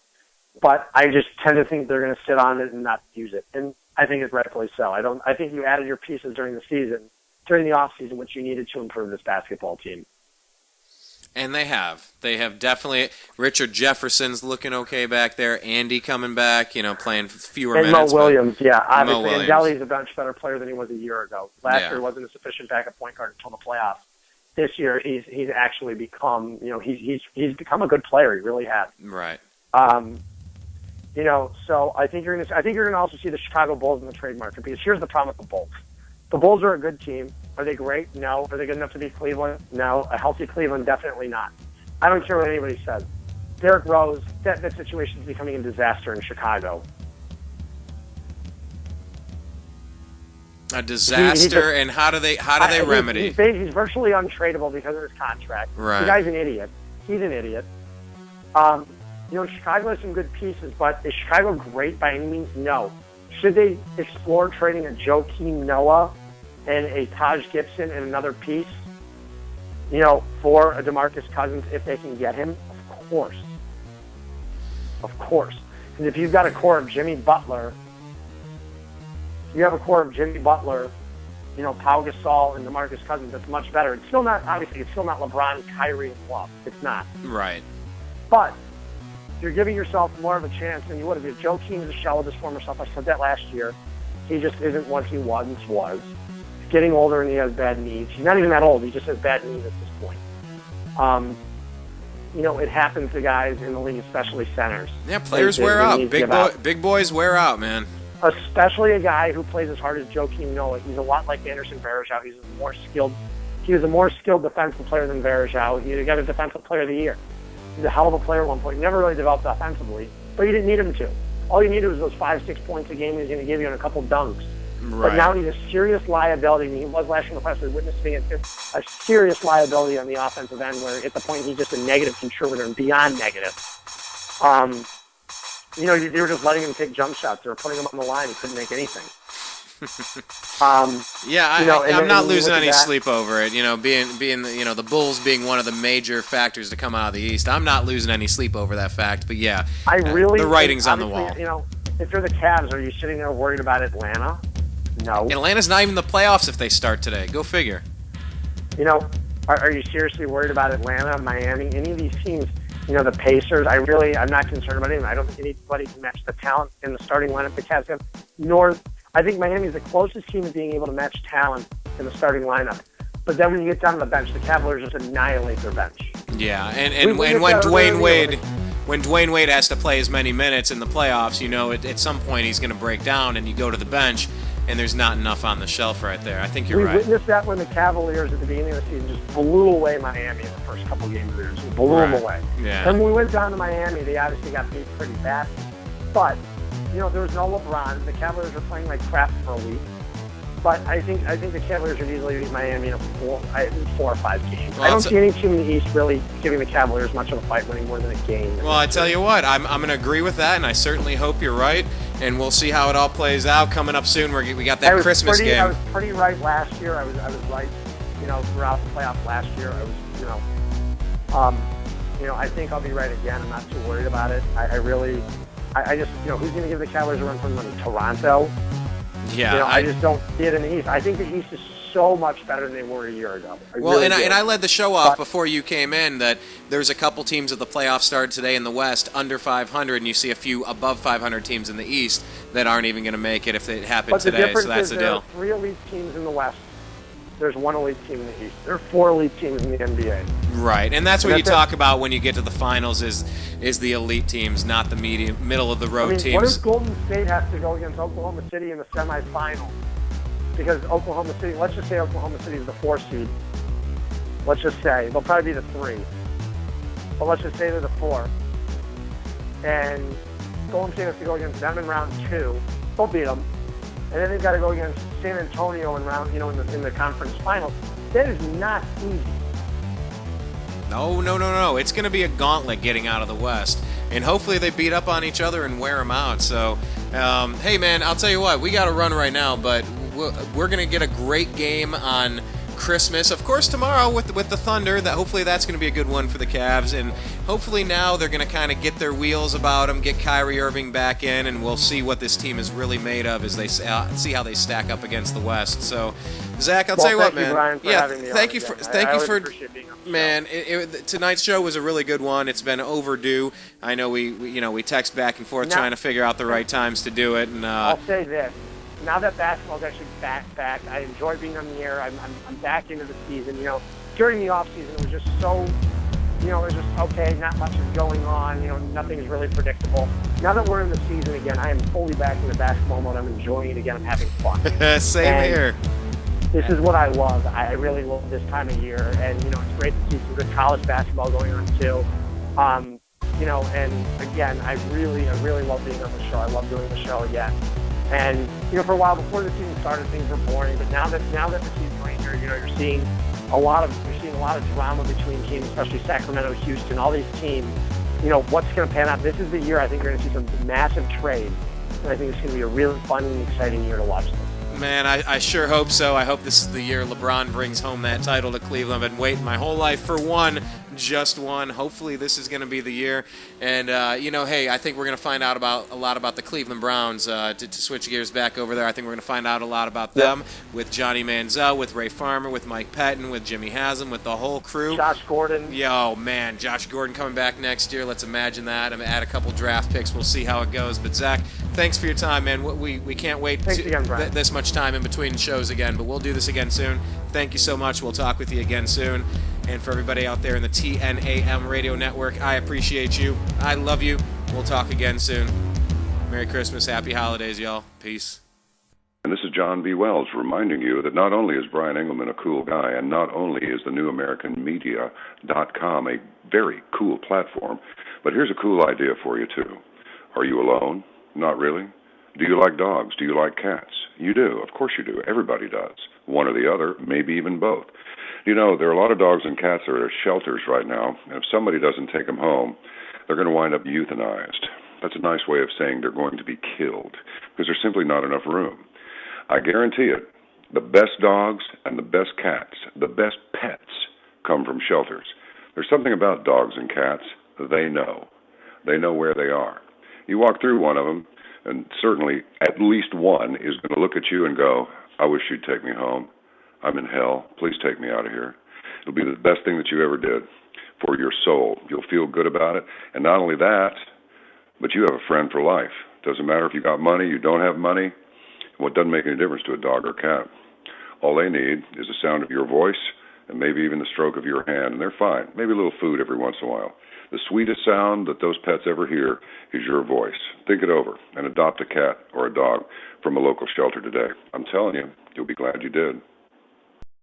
But I just tend to think they're going to sit on it and not use it, and I think it's rightfully so. I think you added your pieces during the off season, which you needed to improve this basketball team. And they have definitely. Richard Jefferson's looking okay back there. Andy coming back, playing fewer and minutes. Mo Williams, yeah, obviously. Mo And Williams. Delly's a much better player than he was a year ago. Last year wasn't a sufficient backup point guard until the playoffs. This year, he's actually become, he's become a good player. He really has. Right. So I think you're gonna also see the Chicago Bulls in the trade market, because here's the problem with the Bulls. The Bulls are a good team. Are they great? No. Are they good enough to beat Cleveland? No. A healthy Cleveland? Definitely not. I don't care what anybody says. Derrick Rose, that situation is becoming a disaster in Chicago. A disaster, and how do they remedy? He's virtually untradeable because of his contract. Right. The guy's an idiot. He's an idiot. Chicago has some good pieces, but is Chicago great by any means? No. Should they explore trading a Joakim Noah and a Taj Gibson and another piece, for a DeMarcus Cousins if they can get him? Of course. Of course. Because if you've got a core of Jimmy Butler, Pau Gasol, and DeMarcus Cousins, that's much better. It's still not LeBron, Kyrie, and Love. It's not. Right. But you're giving yourself more of a chance than you would have. If Joakim is a shell of his former self, I said that last year. He just isn't what he once was. He's getting older and he has bad knees. He's not even that old. He just has bad knees at this point. It happens to guys in the league, especially centers. Yeah, players wear out. Big boys wear out, man. Especially a guy who plays as hard as Joakim Noah. He's a lot like Anderson Varejao. He was a more skilled defensive player than Varejao. He got a defensive player of the year. He's a hell of a player at one point. He never really developed offensively, but you didn't need him to. All you needed was those 5-6 points a game he was going to give you and a couple dunks. Right. But now he's a serious liability, and he was last year in the playoffs. We're witnessing a serious liability on the offensive end where at the point he's just a negative contributor and beyond negative. They were just letting him take jump shots. They were putting him on the line. He couldn't make anything. I'm not losing any sleep over it. Being the Bulls being one of the major factors to come out of the East. I'm not losing any sleep over that fact. But yeah, the writing's on the wall. If you're the Cavs, are you sitting there worried about Atlanta? No. Atlanta's not even in the playoffs if they start today. Go figure. Are you seriously worried about Atlanta, Miami, any of these teams? The Pacers, I'm not concerned about anyone. I don't think anybody can match the talent in the starting lineup the Cavs have, nor I think Miami is the closest team to being able to match talent in the starting lineup. But then when you get down to the bench, the Cavaliers just annihilate their bench. Yeah, and when Dwayne Wade has to play as many minutes in the playoffs, at some point he's going to break down, and you go to the bench, and there's not enough on the shelf right there. I think you're right. We witnessed that when the Cavaliers at the beginning of the season just blew away Miami in the first couple games of the season. Blew them away. Yeah. And when we went down to Miami, they obviously got beat pretty bad. But, there was no LeBron. The Cavaliers were playing like crap for a week. But I think the Cavaliers would easily beat Miami in 4 or 5 games. Well, I don't see any team in the East really giving the Cavaliers much of a fight, winning more than a game. Well, I tell you what, I'm going to agree with that, and I certainly hope you're right. And we'll see how it all plays out coming up soon. We got that Christmas game. I was pretty right last year. I was right, throughout the playoffs last year. I think I'll be right again. I'm not too worried about it. I just, who's going to give the Cavaliers a run for the money? Toronto? Yeah. I just don't see it in the East. I think the East is so much better than they were a year ago. I led the show off before you came in that there's a couple teams at the playoffs started today in the West under 500, and you see a few above 500 teams in the East that aren't even going to make it if it happened today. So that's the deal. There are 3 elite teams in the West. There's 1 elite team in the East. There are 4 elite teams in the NBA. Right, and that's what you talk about when you get to the finals is the elite teams, not the middle of the road teams. What if Golden State has to go against Oklahoma City in the semifinals? Because Oklahoma City, let's just say Oklahoma City is the 4 seed. Let's just say they'll probably be the 3, but let's just say they're the 4. And Golden State has to go against them in round 2. They'll beat them. And then they've got to go against San Antonio in round, in the conference finals. That is not easy. No. It's going to be a gauntlet getting out of the West. And hopefully they beat up on each other and wear them out. So, hey, man, I'll tell you what. We got to run right now, but we're going to get a great game on Christmas. Of course, tomorrow with the Thunder. Hopefully that's going to be a good one for the Cavs. And hopefully now they're going to kind of get their wheels about them, get Kyrie Irving back in, and we'll see what this team is really made of as they see how they stack up against the West. So, Zach, I'll tell you what, man. Brian, for having me thank you on for again. I appreciate being on the man. Tonight's show was a really good one. It's been overdue. I know we text back and forth trying to figure out the right times to do it. And I'll say this. Now that basketball's actually back, I enjoy being on the air. I'm back into the season. During the off season, it was just so, it was just okay. Not much is going on. Nothing's really predictable. Now that we're in the season again, I am fully back in the basketball mode. I'm enjoying it again. I'm having fun. Same here. This is what I love. I really love this time of year, and it's great to see some good college basketball going on too. And again, I really love being on the show. I love doing the show again. And for a while before the season started, things were boring. But now that the season's going here, you're seeing a lot of drama between teams, especially Sacramento, Houston, all these teams. What's going to pan out? This is the year I think you're going to see some massive trades, and I think it's going to be a really fun and exciting year to watch this. Man, I sure hope so. I hope this is the year LeBron brings home that title to Cleveland. I've been waiting my whole life for one, just one. Hopefully this is going to be the year. And, hey, I think we're going to find out a lot about the Cleveland Browns. To switch gears back over there, I think we're going to find out a lot about them with Johnny Manziel, with Ray Farmer, with Mike Patton, with Jimmy Haslam, with the whole crew. Josh Gordon. Yo, man, Josh Gordon coming back next year. Let's imagine that. I'm add a couple draft picks. We'll see how it goes. But, Zach, thanks for your time, man. We can't wait this much time in between shows again, but we'll do this again soon. Thank you so much. We'll talk with you again soon. And for everybody out there in the TNAM radio network, I appreciate you. I love you. We'll talk again soon. Merry Christmas. Happy holidays, y'all. Peace. And this is John B. Wells reminding you that not only is Brian Engelman a cool guy, and not only is the newamericanmedia.com a very cool platform, but here's a cool idea for you, too. Are you alone? Not really. Do you like dogs? Do you like cats? You do. Of course you do. Everybody does. One or the other, maybe even both. You know, there are a lot of dogs and cats that are at shelters right now, and if somebody doesn't take them home, they're going to wind up euthanized. That's a nice way of saying they're going to be killed, because there's simply not enough room. I guarantee it, the best dogs and the best cats, the best pets, come from shelters. There's something about dogs and cats. They know. They know where they are. You walk through one of them, and certainly at least one is going to look at you and go, I wish you'd take me home. I'm in hell. Please take me out of here. It'll be the best thing that you ever did for your soul. You'll feel good about it. And not only that, but you have a friend for life. Doesn't matter if you got money, you don't have money. Well, it doesn't make any difference to a dog or cat. All they need is the sound of your voice and maybe even the stroke of your hand, and they're fine. Maybe a little food every once in a while. The sweetest sound that those pets ever hear is your voice. Think it over and adopt a cat or a dog from a local shelter today. I'm telling you, you'll be glad you did.